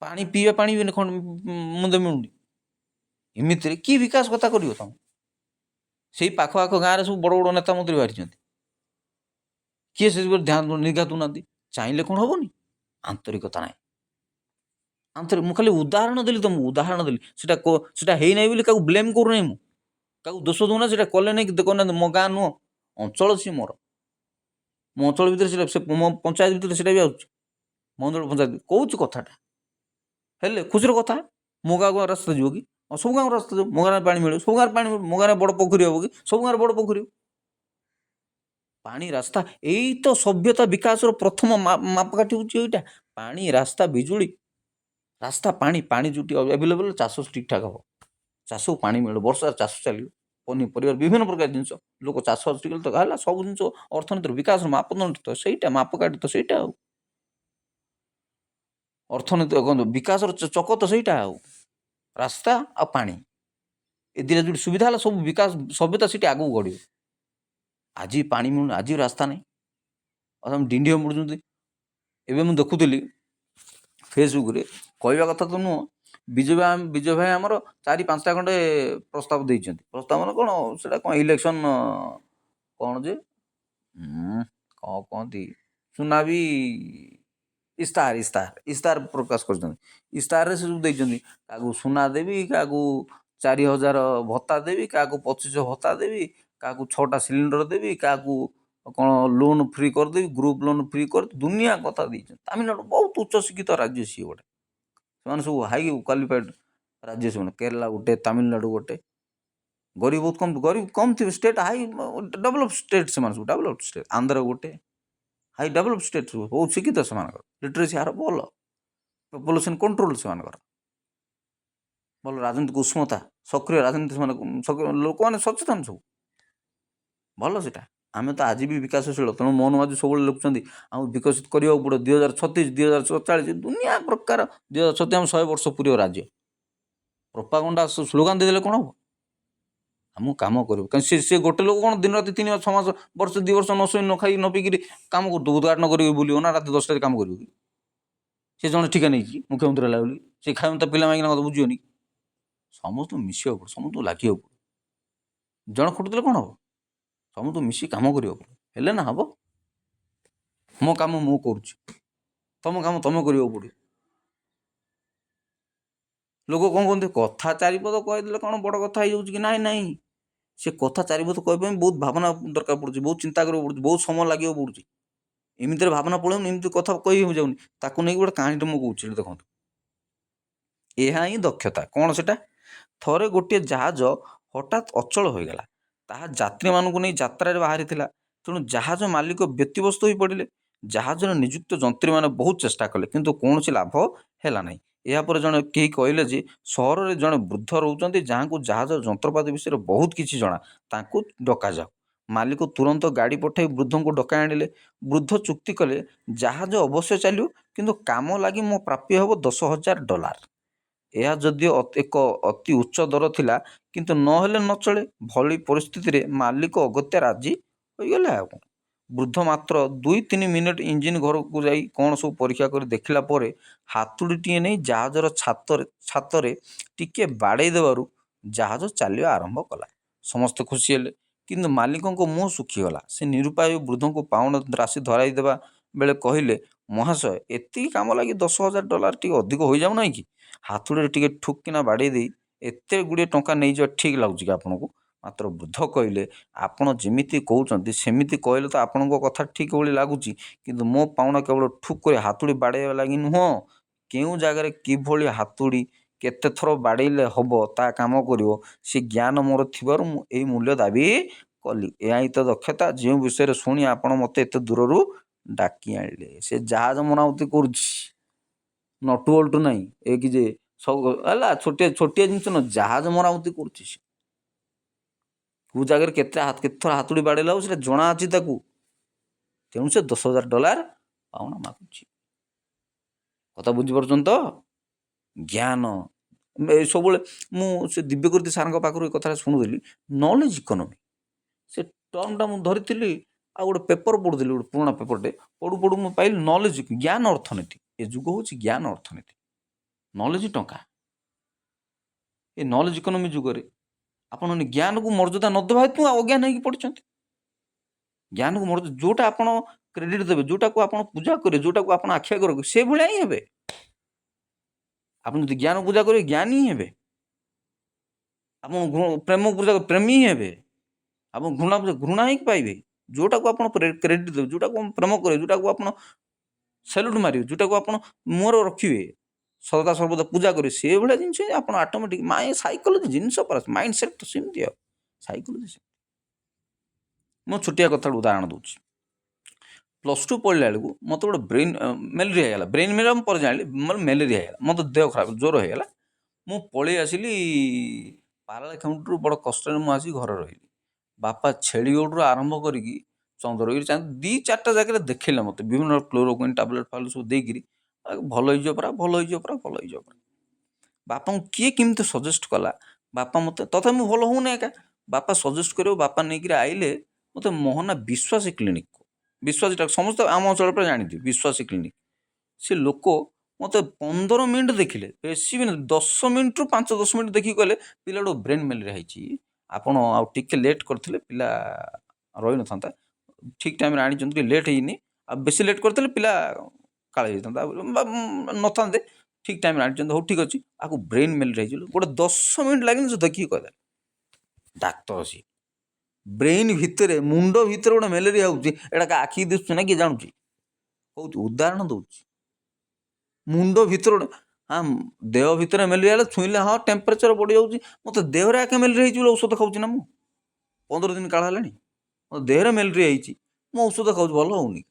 ପାଣି ପିଇବା ପାଣି ବି ମୁନ୍ଦେ ମିଳୁନି। ଏମିତିରେ କି ବିକାଶ କଥା କରିବ ତମେ? ସେଇ ପାଖ ଆଖ ଗାଁରେ ସବୁ ବଡ଼ ବଡ଼ ନେତା ମନ୍ତ୍ରୀ ବାହାରିଛନ୍ତି। କିଏ ସେ ଧ୍ୟାନ ନିଘା ଦେଉନାହାନ୍ତି। ଚାହିଁଲେ କ'ଣ ହେବନି? ଆନ୍ତରିକତା ନାହିଁ। ମୁଁ ଖାଲି ଉଦାହରଣ ଦେଲି ତମକୁ, ଉଦାହରଣ ଦେଲି। ସେଟା ହେଇନାହିଁ ବୋଲି କାହାକୁ ବ୍ଲେମ୍ କରୁନାହିଁ ମୁଁ, କାହାକୁ ଦୋଷ ଦେଉନା। ସେଟା କଲେ ନାହିଁ କରୁନାହାନ୍ତି। ମୋ ଗାଁ ନୁହଁ, ଅଞ୍ଚଳ ସିଏ ମୋର। ମୋ ଅଞ୍ଚଳ ଭିତରେ ସେଟା, ସେ ମୋ ପଞ୍ଚାୟତ ଭିତରେ ସେଟା ବି ଆସୁଛି। ମହେନ୍ଦ୍ର ପଞ୍ଚାୟତ କହୁଛି କଥାଟା, ହେଲେ ଖୁସିର କଥା। ମୋ ଗାଁକୁ ରାସ୍ତା ଯିବ କି? ସବୁ ଗାଁକୁ ରାସ୍ତା ଯିବ। ମୋ ଗାଁରେ ପାଣି ମିଳିବ, ସବୁ ଗାଁରେ ପାଣି ମିଳିବ। ମୋ ଗାଁରେ ବଡ଼ ପୋଖରୀ ହେବ କି? ସବୁ ଗାଁରେ ବଡ଼ ପୋଖରୀ ହେବ। ପାଣି ରାସ୍ତା ଏଇ ତ ସଭ୍ୟତା ବିକାଶର ପ୍ରଥମ ମାପକାଠି ହେଉଛି ଏଇଟା। ପାଣି ରାସ୍ତା ବିଜୁଳି, ରାସ୍ତା ପାଣି ଯେଉଁଠି ଆଭେଲେବଲ୍ ଚାଷ ଠିକ୍ଠାକ୍ ହେବ, ଚାଷକୁ ପାଣି ମିଳିବ, ବର୍ଷା ଚାଷ ଚାଲିବ, ପନିପରିବା ବିଭିନ୍ନ ପ୍ରକାର ଜିନିଷ, ଲୋକ ଚାଷ ଆସିଗଲେ ତ ହେଲା, ସବୁ ଜିନିଷ ଅର୍ଥନୀତିର ବିକାଶର ମାପଦଣ୍ଡ ତ ସେଇଟା, ମାପକାଠି ତ ସେଇଟା। ଆଉ ଅର୍ଥନୀତି ବିକାଶର ଚକ ତ ସେଇଟା। ଆଉ ରାସ୍ତା ଆଉ ପାଣି, ଏ ଦୁଇଟା ଯେଉଁଠି ସୁବିଧା ହେଲା ସବୁ ବିକାଶ ସଭ୍ୟତା ସେଠି ଆଗକୁ ଗଢ଼ିବ। ଆଜି ପାଣି ମିଳୁନି, ଆଜି ରାସ୍ତା ନାହିଁ, ଆଉ ଆମେ ଡିଣ୍ଡିଅ ମୁଡ଼ୁଛନ୍ତି। ଏବେ ମୁଁ ଦେଖୁଥିଲି ଫେସବୁକ୍ରେ, କହିବା କଥା ତ ନୁହଁ, ବିଜୟ ଭାଇ ଆମର 4-5ଟା ଖଣ୍ଡେ ପ୍ରସ୍ତାବ ଦେଇଛନ୍ତି। ପ୍ରସ୍ତାବ ମାନେ କ'ଣ, ସେଇଟା କ'ଣ ଇଲେକ୍ସନ୍ କ'ଣ ଯେ କ'ଣ କହନ୍ତି, ସୁନାବି ଇସ୍ତାହାର ପ୍ରକାଶ କରିଛନ୍ତି। ଇସ୍ତାହାରରେ ସେ ସବୁ ଦେଇଛନ୍ତି, କାହାକୁ ସୁନା ଦେବି, କାହାକୁ 4,000 ଭତ୍ତା ଦେବି, କାହାକୁ 2500 ଭତ୍ତା ଦେବି, କାହାକୁ 6ଟା ସିଲିଣ୍ଡର ଦେବି, କାହାକୁ କ'ଣ ଲୋନ୍ ଫ୍ରି କରିଦେବି, ଗ୍ରୁପ୍ ଲୋନ୍ ଫ୍ରି କରିଦେବି, ଦୁନିଆ କଥା ଦେଇଛନ୍ତି। ତାମିଲନାଡ଼ୁ ବହୁତ ଉଚ୍ଚ ଶିକ୍ଷିତ ରାଜ୍ୟ, ସିଏ ଗୋଟେ, ସେମାନେ ସବୁ ହାଇ କ୍ୱାଲିଫାଏଡ଼ ରାଜ୍ୟ, ସେମାନେ କେରଳ ଗୋଟେ, ତାମିଲନାଡ଼ୁ ଗୋଟେ। ଗରିବ କମ୍ ଥିବେ ଷ୍ଟେଟ୍, ହାଇ ଡେଭଲପ୍ ଷ୍ଟେଟ୍, ସେମାନେ ସବୁ ଡେଭଲପ୍ ଷ୍ଟେଟ୍। ଆନ୍ଧ୍ର ଗୋଟେ ହାଇ ଡେଭଲପ୍ ଷ୍ଟେଟ୍, ସବୁ ବହୁତ ଶିକ୍ଷିତ ସେମାନଙ୍କର, ଲିଟରେସି ହାର ଭଲ, ପପୁଲେସନ୍ କଣ୍ଟ୍ରୋଲ୍ ସେମାନଙ୍କର ଭଲ, ରାଜନୀତିକ ଉଷ୍ମତା, ସକ୍ରିୟ ରାଜନୀତି, ସେମାନେ ଲୋକମାନେ ସଚେତନ ସବୁ ଭଲ। ସେଇଟା ଆମେ ତ ଆଜି ବି ବିକାଶଶୀଳ, ତେଣୁ ମୋହନ ମାଝୀ ସବୁବେଳେ ଲେଖୁଛନ୍ତି ଆମକୁ ବିକଶିତ କରିବାକୁ ପଡ଼ିବ, 2036, 2047, ଦୁନିଆ ପ୍ରକାର, 2036 ଆମେ 100 ବର୍ଷ ପୁରିବ ରାଜ୍ୟ। ପ୍ରୋପାଗାଣ୍ଡା ସ୍ଲୋଗାନ ଦେଇଦେଲେ କ'ଣ ହେବ? ଆମକୁ କାମ କରିବୁ, କାରଣ ସେ ଗୋଟେ ଲୋକ କ'ଣ ଦିନ ରାତି 3 ମାସ 6 ମାସ ବର୍ଷ 2 ବର୍ଷ ନ ଶୋଇ ନ ଖାଇ ନ ପିଇକିରି କାମ କରୁଥିବ, ଉଦ୍ଘାଟନ କରିକି ବୁଲିବ ନା ରାତି 10ଟାରେ କାମ କରିବ କି? ସେ ଜଣେ ଠିକା ନେଇଛି ମୁଖ୍ୟମନ୍ତ୍ରୀ ହେଲା ବୋଲି, ସେ ଖାଇବ ତା ପିଲା ମାଇକିନା କଥା ବୁଝିବନି? ସମସ୍ତଙ୍କୁ ମିଶିବାକୁ ପଡ଼ିବ, ସମସ୍ତଙ୍କୁ ଲାଗିବାକୁ ପଡ଼ିବ। ଜଣେ ଖଟୁଥିଲେ କ'ଣ ହେବ? ସମସ୍ତଙ୍କୁ ମିଶି କାମ କରିବାକୁ ପଡ଼ିବ, ହେଲେ ନା ହେବ। ମୋ କାମ ମୁଁ କରୁଛି, ତମ କାମ ତମେ କରିବାକୁ ପଡ଼ିବ। ଲୋକ କ'ଣ କୁହନ୍ତି, କଥା 4 ପଦ କହିଦେଲେ କ'ଣ ବଡ଼ କଥା ହେଇଯାଉଛି କି? ନାଇଁ, ସେ କଥା 4 ପଦ କହିବା ପାଇଁ ବହୁତ ଭାବନା ଦରକାର ପଡ଼ୁଛି, ବହୁତ ଚିନ୍ତା କରିବାକୁ ପଡ଼ୁଛି, ବହୁତ ସମୟ ଲାଗିବାକୁ ପଡ଼ୁଛି। ଏମିତିରେ ଭାବନା ପଳଉନି, ଏମିତି କଥା କହି ଯାଉନି। ତାକୁ ନେଇକି ଗୋଟେ କାହାଣୀଟେ ମୁଁ କହୁଛି, ଦେଖନ୍ତୁ। ଏହା ହିଁ ଦକ୍ଷତା। କ'ଣ ସେଟା? ଥରେ ଗୋଟିଏ ଜାହାଜ ହଠାତ୍ ଅଚଳ ହୋଇଗଲା। ତାହା ଯାତ୍ରୀମାନଙ୍କୁ ନେଇ ଯାତ୍ରାରେ ବାହାରିଥିଲା, ତେଣୁ ଜାହାଜ ମାଲିକ ବ୍ୟତିବ୍ୟସ୍ତ ହୋଇ ପଡ଼ିଲେ। ଜାହାଜରେ ନିଯୁକ୍ତ ଯନ୍ତ୍ରୀମାନେ ବହୁତ ଚେଷ୍ଟା କଲେ, କିନ୍ତୁ କୌଣସି ଲାଭ ହେଲା ନାହିଁ। ଏହାପରେ କେହି କହିଲେ ଯେ ସହରରେ ଜଣେ ବୃଦ୍ଧ ରହୁଛନ୍ତି, ଯାହାଙ୍କୁ ଜାହାଜ ଯନ୍ତ୍ରପାତି ବିଷୟରେ ବହୁତ କିଛି ଜଣା, ତାଙ୍କୁ ଡକାଯାଉ। ମାଲିକ ତୁରନ୍ତ ଗାଡ଼ି ପଠାଇ ବୃଦ୍ଧଙ୍କୁ ଡକାଇ ଆଣିଲେ। ବୃଦ୍ଧ ଚୁକ୍ତି କଲେ, ଜାହାଜ ଅବଶ୍ୟ ଚାଲିବ, କିନ୍ତୁ କାମ ଲାଗି ମୋ ପ୍ରାପ୍ୟ ହେବ $10,000। ଏହା ଯଦିଓ ଏକ ଅତି ଉଚ୍ଚ ଦର ଥିଲା, କିନ୍ତୁ ନହେଲେ ନ ଚଳେ। ଭଳି ପରିସ୍ଥିତିରେ ମାଲିକ ଅଗତ୍ୟା ରାଜି ହୋଇଗଲେ। ଆଉ କ'ଣ? ବୃଦ୍ଧ ମାତ୍ର 2-3 ମିନିଟ୍ ଇଞ୍ଜିନ୍ ଘରକୁ ଯାଇ କ'ଣ ସବୁ ପରୀକ୍ଷା କରି ଦେଖିଲା ପରେ ହାତୁଡ଼ିଟିଏ ନେଇ ଜାହାଜର ଛାତରେ ଟିକିଏ ବାଡ଼େଇ ଦେବାରୁ ଜାହାଜ ଚାଲିବା ଆରମ୍ଭ କଲା। ସମସ୍ତେ ଖୁସି ହେଲେ, କିନ୍ତୁ ମାଲିକଙ୍କ ମୁହଁ ଶୁଖିଗଲା। ସେ ନିରୁପାୟ ବୃଦ୍ଧଙ୍କୁ ପାଉଣା ରାଶି ଧରାଇ ଦେବା ବେଳେ କହିଲେ, ମହାଶୟ, ଏତିକି କାମ ଲାଗି $10,000 ଟିକେ ଅଧିକ ହୋଇଯାଉନାହିଁ କି? ହାତୁଡ଼ିରେ ଟିକେ ଠୁକ୍ କିନା ବାଡ଼େଇ ଦେଇ ଏତେ ଗୁଡ଼ିଏ ଟଙ୍କା ନେଇଯିବା ଠିକ୍ ଲାଗୁଛି କି ଆପଣଙ୍କୁ? ମାତ୍ର ବୃଦ୍ଧ କହିଲେ, ଆପଣ ଯେମିତି କହୁଛନ୍ତି ସେମିତି କହିଲେ ତ ଆପଣଙ୍କ କଥା ଠିକ୍ ଭଳି ଲାଗୁଛି, କିନ୍ତୁ ମୋ ପାଉଣା କେବଳ ଠୁକ୍ କରି ହାତୁଡ଼ି ବାଡ଼େଇବା ଲାଗି ନୁହଁ। କେଉଁ ଜାଗାରେ କିଭଳି ହାତୁଡ଼ି କେତେ ଥର ବାଡ଼େଇଲେ ହେବ, ତା କାମ କରିବ, ସେ ଜ୍ଞାନ ମୋର ଥିବାରୁ ମୁଁ ଏହି ମୂଲ୍ୟ ଦାବୀ କଲି। ଏହା ହିଁ ତ ଦକ୍ଷତା, ଯେଉଁ ବିଷୟରେ ଶୁଣି ଆପଣ ମୋତେ ଏତେ ଦୂରରୁ ଡାକି ଆଣିଲେ। ସେ ଜାହାଜ ମରାମତି କରୁଛି, ନଟୁ ବୋଲ୍ଟ ନାହିଁ, ଏ କି ଯେ ସବୁ ହେଲା ଛୋଟିଆ ଜିନିଷ ନୁହଁ, ଜାହାଜ ମରାମତି କରୁଛି। ସେ କେଉଁ ଜାଗାରେ କେତେ ଥର ହାତୁଡ଼ି ବାଡ଼େଇଲା ସେଟା ଜଣା ଅଛି ତାକୁ, ତେଣୁ ସେ $10,000 ପାଉଣା ମାଗୁଛି। କଥା ବୁଝିପାରୁଛନ୍ତି ତ? ଜ୍ଞାନ ସବୁବେଳେ ମୁଁ ସେ ଦିବ୍ୟକୀର୍ତ୍ତି ସାରଙ୍କ ପାଖରୁ ଏ କଥାଟା ଶୁଣୁଥିଲି, ନଲେଜ୍ ଇକୋନୋମି, ସେ ଟର୍ମଟା ମୁଁ ଧରିଥିଲି। ଆଉ ଗୋଟେ ପେପର ପଢ଼ୁଥିଲି, ଗୋଟେ ପୁରୁଣା ପେପରଟେ ପଢ଼ୁ ମୁଁ ପାଇଲି ନଲେଜ୍, ଜ୍ଞାନ ଅର୍ଥନୀତି। ଏ ଯୁଗ ହେଉଛି ଜ୍ଞାନ ଅର୍ଥନୀତି, ନଲେଜ୍ ଟଙ୍କା। ଏ ନଲେଜ୍ ଇକୋନୋମି ଯୁଗରେ ଆପଣ ଜ୍ଞାନକୁ ମର୍ଯ୍ୟାଦା ନ ଦେବା ହେତୁ ଅଜ୍ଞାନ ହେଇକି ପଡ଼ିଛନ୍ତି। ଜ୍ଞାନକୁ ମର୍ଯ୍ୟାଦା, ଯେଉଁଟା ଆପଣ କ୍ରେଡ଼ିଟ୍ ଦେବେ, ଯେଉଁଟାକୁ ଆପଣ ପୂଜା କରିବେ, ଯେଉଁଟାକୁ ଆପଣ ଆଖି ଆଗରେ ରଖିବେ, ସେଭଳିଆ ହିଁ ହେବେ। ଆପଣ ଯଦି ଜ୍ଞାନ ପୂଜା କରିବେ, ଜ୍ଞାନୀ ହିଁ ହେବେ। ଆପଣ ପ୍ରେମ ପୂଜା କରିବେ, ପ୍ରେମୀ ହିଁ ହେବେ। ଆପଣ ଘୃଣା ପୂଜା, ଘୃଣା ହିଁ ପାଇବେ। ଯେଉଁଟାକୁ ଆପଣ କ୍ରେଡ଼ିଟ୍ ଦେବେ, ଯେଉଁଟାକୁ ପ୍ରେମ କରିବେ, ଯେଉଁଟାକୁ ଆପଣ ସେଲ୍ୟୁଟ୍ ମାରିବେ, ଯେଉଁଟାକୁ ଆପଣ ମୁହଁରେ ରଖିବେ, ସଦା ସର୍ବଦା ପୂଜା କରିବେ, ସେଭଳିଆ ଜିନିଷ ଆପଣ ଅଟୋମେଟିକ୍ ସାଇକୋଲୋଜି ଜିନିଷ ପରା, ମାଇଣ୍ଡ ସେଟ୍ ତ ସେମିତି। ଆଉ ସାଇକୋଲୋଜି ମୁଁ ଛୋଟିଆ କଥା ଉଦାହରଣ ଦେଉଛି। +2 ପଢ଼ିଲା ବେଳକୁ ମୋତେ ଗୋଟେ ମ୍ୟାଲେରିଆ ହେଇଗଲା। ବ୍ରେନ୍ ମ୍ୟାଲେରିଆ ମୁଁ ପରେ ଜାଣିଲି ମୋର ମ୍ୟାଲେରିଆ ହେଇଗଲା। ମୋତେ ଦେହ ଖରାପ ଜ୍ୱର ହେଇଗଲା। ମୁଁ ପଳେଇ ଆସିଲି ପାରଳାଖେମୁଣ୍ଡିରୁ। ବଡ଼ କଷ୍ଟରେ ମୁଁ ଆସିକି ଘରେ ରହିଲି। ବାପା ଛେଳି ଗୋଡ଼ରୁ ଆରମ୍ଭ କରିକି ଚନ୍ଦ୍ରଗିରି 2-4ଟା ଜାଗାରେ ଦେଖେଇଲେ ମୋତେ ବିଭିନ୍ନ କ୍ଲୋରୋକୁଇନ୍ ଟାବଲେଟ୍ ଫାବଲେଟ୍ ସବୁ ଦେଇକିରି ଭଲ ହେଇଯିବ ପରା, ଭଲ ହେଇଯିବ ପରା, ଭଲ ହେଇଯିବ ପରା। ବାପାଙ୍କୁ କିଏ କେମିତି ସଜେଷ୍ଟ କଲା, ବାପା ମୋତେ ତଥାପି ମୁଁ ଭଲ ହେଉନି ଏକା। ବାପା ସଜେଷ୍ଟ କରିବ, ବାପା ନେଇକିରି ଆଇଲେ ମୋତେ ମୋହନା ବିଶ୍ୱାସୀ କ୍ଲିନିକ୍, ବିଶ୍ୱାସୀଟା ସମସ୍ତେ ଆମ ଅଞ୍ଚଳ ପରେ ଜାଣିଥିବେ ବିଶ୍ୱାସୀ କ୍ଲିନିକ୍। ସେ ଲୋକ ମୋତେ 15 ମିନିଟ୍ ଦେଖିଲେ, ବେଶୀ ବି ନାହିଁ, 10 ମିନିଟ୍ରୁ 5-10 ମିନିଟ୍ ଦେଖିକି କହିଲେ ପିଲାଟାକୁ ବ୍ରେନ୍ ମ୍ୟାଲେରିଆ ହେଇଛି, ଆପଣ ଆଉ ଟିକେ ଲେଟ୍ କରିଥିଲେ ପିଲା ରହିନଥାନ୍ତା, ଠିକ୍ ଟାଇମ୍ରେ ଆଣିଛନ୍ତି, ଟିକେ ଲେଟ୍ ହେଇନି, ଆଉ ବେଶୀ ଲେଟ୍ କରିଥିଲେ ପିଲା କାଳେ ହେଇଥାନ୍ତା ନଥାନ୍ତେ, ଠିକ୍ ଟାଇମ୍ରେ ଆଣିଛନ୍ତି, ହଉ ଠିକ୍ ଅଛି, ଆକୁ ବ୍ରେନ୍ ମ୍ୟାଲେରିଆ ହେଇଛି। ଗୋଟେ 10 ମିନିଟ୍ ଲାଗିନି ସେ ଦେଖିକି କହିଦେଲେ। ଡାକ୍ତର ସିଏ ବ୍ରେନ୍ ଭିତରେ, ମୁଣ୍ଡ ଭିତରେ ଗୋଟେ ମ୍ୟାଲେରିଆ ହେଉଛି, ଏଇଟା ଆଖିକି ଦିଶୁଛି ନା କିଏ ଜାଣୁଛି? କହୁଛି ଉଦାହରଣ ଦେଉଛି। ମୁଣ୍ଡ ଭିତରେ ଗୋଟେ, ହଁ ଦେହ ଭିତରେ ମ୍ୟାଲେରିଆ ହେଲେ ଛୁଇଁଲେ ହଁ ଟେମ୍ପରେଚର ବଢ଼ିଯାଉଛି, ମୋତେ ଦେହରେ ଆକେ ମ୍ୟାଲେରିଆ ହେଇଛି ବୋଲି ଔଷଧ ଖାଉଛି ନା ମୁଁ। 15 ଦିନ କାଳ ହେଲାଣି ମୋ ଦେହରେ ମ୍ୟାଲେରିଆ ହେଇଛି, ମୁଁ ଔଷଧ ଖାଉଛି, ଭଲ ହେଉନି।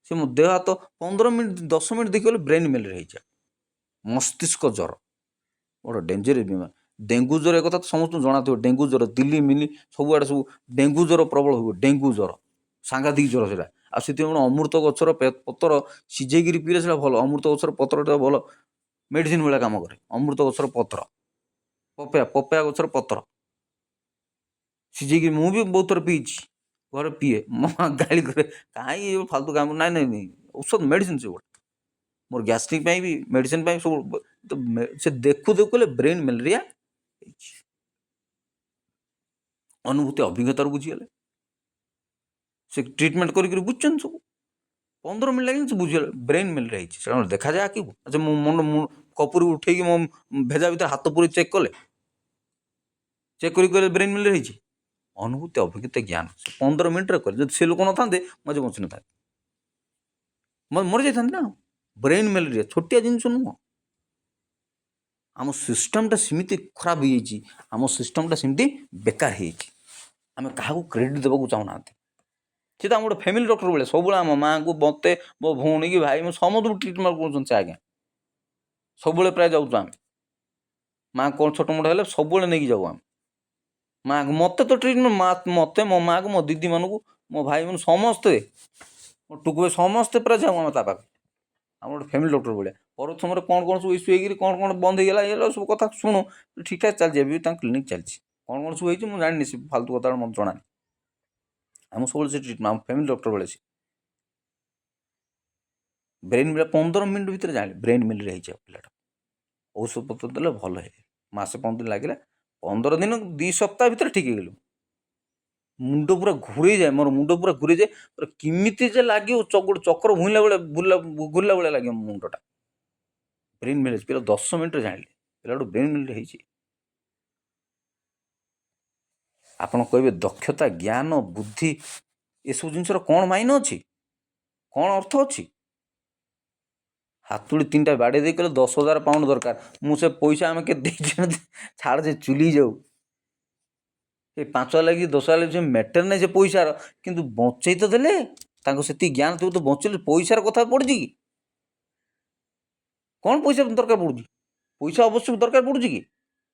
ସେ ମୋ ଦେହ ହାତ 15 ମିନିଟ୍ 10 ମିନିଟ୍ ଦେଖିଗଲେ ବ୍ରେନ୍ ମ୍ୟାଲେରିଆ ହେଇଛି। ମସ୍ତିଷ୍କ ଜ୍ୱର ବଡ଼ ଡେଞ୍ଜରିୟସ୍ ବିମାର। ଡେଙ୍ଗୁ ଜ୍ୱର ଏକଥା ତ ସମସ୍ତଙ୍କୁ ଜଣାଥିବ। ଡେଙ୍ଗୁ ଜ୍ୱର ଦିଲ୍ଲୀ ମିଲି ସବୁଆଡ଼େ ସବୁ ଡେଙ୍ଗୁ ଜ୍ୱର ପ୍ରବଳ ହୁଏ। ଡେଙ୍ଗୁ ଜ୍ୱର ସାଂଘାତିକ ଜ୍ୱର ସେଇଟା। ଆଉ ସେଥିପାଇଁ ଅମୃତ ଗଛର ପତ୍ର ସିଝେଇକିରି ପିଇଲେ ସେଇଟା ଭଲ। ଅମୃତ ଗଛର ପତ୍ରଟା ଭଲ ମେଡ଼ିସିନ୍ ଭଳିଆ କାମ କରେ। ଅମୃତ ଗଛର ପତ୍ର, ପପେୟା ଗଛର ପତ୍ର ସିଝେଇକି ମୁଁ ବି ବହୁତ ଥର ପିଇଛି, ଘରେ ପିଏ। ମୋ ଗାଳି କରେ କାହିଁ ଫାଲତୁ କାମ। ନାଇଁ ଔଷଧ ମେଡ଼ିସିନ୍ ସେଗୁଡ଼ା। ମୋର ଗ୍ୟାଷ୍ଟ୍ରିକ୍ ପାଇଁ ବି ମେଡ଼ିସିନ୍ ପାଇଁ ସବୁ। ସେ ଦେଖୁ କହିଲେ ବ୍ରେନ୍ ମ୍ୟାଲେରିଆ ହେଇଛି। ଅନୁଭୂତି ଅଭିଜ୍ଞତାରୁ ବୁଝିଗଲେ, ସେ ଟ୍ରିଟମେଣ୍ଟ କରିକି ବୁଝୁଛନ୍ତି ସବୁ। 15 ମିନିଟ୍ ଲାଗିଲେ ସେ ବୁଝିଗଲେ ବ୍ରେନ୍ ମ୍ୟାଲେରିଆ ହେଇଛି। ସେଟା ଦେଖାଯାଏ ଆଖିକୁ। ଆଚ୍ଛା ମୁଁ କପୁରୁ ଉଠେଇକି ମୋ ଭେଜା ଭିତରେ ହାତ ପୁରେଇ ଚେକ୍ କଲେ, ଚେକ୍ କରି କହିଲେ ବ୍ରେନ୍ ମ୍ୟାଲେରିଆ ହେଇଛି। ଅନୁଭୂତି ଅଭିଜ୍ଞତା ଜ୍ଞାନ ସେ 15 ମିନିଟ୍ରେ କଲେ। ଯଦି ସେ ଲୋକ ନଥାନ୍ତେ ମୁଁ ଆଜି ବଞ୍ଚିନଥାନ୍ତି, ମରିଯାଇଥାନ୍ତି ନା। ବ୍ରେନ୍ ମ୍ୟାଲେରିଆ ଛୋଟିଆ ଜିନିଷ ନୁହଁ। ଆମ ସିଷ୍ଟମ୍ଟା ସେମିତି ଖରାପ ହେଇଯାଇଛି, ଆମ ସିଷ୍ଟମ୍ଟା ସେମିତି ବେକାର ହେଇଯାଇଛି। ଆମେ କାହାକୁ କ୍ରେଡ଼ିଟ୍ ଦେବାକୁ ଚାହୁଁନାହାନ୍ତି। ସେ ତ ଆମ ଗୋଟେ ଫ୍ୟାମିଲି ଡକ୍ଟର ଭଳିଆ। ସବୁବେଳେ ଆମ ମାଆଙ୍କୁ, ମୋତେ, ମୋ ଭଉଣୀ କି ଭାଇ, ସମସ୍ତଙ୍କୁ ଟ୍ରିଟମେଣ୍ଟ କରୁଛନ୍ତି ସେ ଆଜ୍ଞା। ସବୁବେଳେ ପ୍ରାୟ ଯାଉଛୁ ଆମେ। ମାଆ କ'ଣ ଛୋଟ ମୋଟ ହେଲେ ସବୁବେଳେ ନେଇକି ଯାଉ ଆମେ ମାଆକୁ। ମୋତେ ତ ଟ୍ରିଟମେଣ୍ଟ, ମୋତେ, ମୋ ମାଆକୁ, ମୋ ଦିଦିମାନଙ୍କୁ, ମୋ ଭାଇମାନଙ୍କୁ, ସମସ୍ତେ, ମୋ ଟୁକୁ ସମସ୍ତେ ପ୍ରାୟ ଯାଉ ଆମେ ତା ପାଖକୁ। ଆମର ଗୋଟେ ଫ୍ୟାମିଲି ଡକ୍ଟର ଭଳିଆ। ପ୍ରଥମରେ କ'ଣ ସବୁ ଇସ୍ୟୁ ହେଇକିରି କ'ଣ ବନ୍ଦ ହେଇଗଲା, ଏ ସବୁ କଥା ଶୁଣୁ, ଠିକ୍ ଠାକ୍ ଚାଲିଛି। ଏବେ ବି ତାଙ୍କ କ୍ଲିନିକ୍ ଚାଲିଛି। କ'ଣ ସବୁ ହେଇଛି ମୁଁ ଜାଣିନି, ସେ ଫାଲତୁ କଥା ମୋତେ ଜଣାନି। ଆମ ସବୁବେଳେ ସେ ଟ୍ରିଟମେଣ୍ଟ, ଆମ ଫ୍ୟାମିଲି ଡକ୍ଟର ଭଳିଆ। ସେ ବ୍ରେନ୍ ମ୍ୟାଲେରିଆ 15 ମିନିଟ୍ ଭିତରେ ଜାଣିଲେ ବ୍ରେନ୍ ମ୍ୟାଲେରିଆ ହେଇଛି ପିଲାଟା। ଔଷଧ ପତ୍ର ଦେଲେ ଭଲ ହେଇଗଲେ। ମାସେ 15 ଦିନ ଲାଗିଲା, 15 ଦିନ 2 ସପ୍ତାହ ଭିତରେ ଠିକ୍ ହେଇଗଲୁ। ମୁଣ୍ଡ ପୁରା ଘୁରେଇ ଯାଏ, ମୋର ମୁଣ୍ଡ ପୁରା ଘୁରେଇ ଯାଏ। ପୁରା କେମିତି ଯେ ଲାଗିବ, ଗୋଟେ ଚକ୍ର ଘୁରିଲା ବେଳେ ଘୁରିଲା ଭଳିଆ ଲାଗିବ ମୋ ମୁଣ୍ଡଟା। ବ୍ରେନ୍ ମ୍ୟାଲେରିଆ ପିଲା 10 ମିନିଟ୍ରେ ଜାଣିଲେ ପିଲାଟା ବ୍ରେନ୍ ମ୍ୟାଲେରିଆ ହେଇଛି। ଆପଣ କହିବେ ଦକ୍ଷତା, ଜ୍ଞାନ, ବୁଦ୍ଧି ଏସବୁ ଜିନିଷର କ'ଣ ମାଇନେ ଅଛି, କ'ଣ ଅର୍ଥ ଅଛି? ହାତୁଡ଼ି 3ଟା ବାଡ଼େଇ ଦେଇ କହିଲେ 10,000 ପାଉଣ୍ଡ ଦରକାର। ମୁଁ ସେ ପଇସା ଆମେ କେତେ ଦେଇଛନ୍ତି ଛାଡ଼, ସେ ଚୁଲି ଯାଉ। ସେ 5 ଲାଗି 10 ଲାଗି ସେ ମ୍ୟାଟର ନାହିଁ ସେ ପଇସାର, କିନ୍ତୁ ବଞ୍ଚେଇ ତ ଦେଲେ। ତାଙ୍କୁ ସେତିକି ଜ୍ଞାନ ଥିବ ତ ବଞ୍ଚେଇଲେ। ପଇସାର କଥା ପଡ଼ିଛି କି? କ'ଣ ପଇସା ଦରକାର ପଡ଼ୁଛି? ପଇସା ଅବଶ୍ୟ ଦରକାର ପଡ଼ୁଛି କି?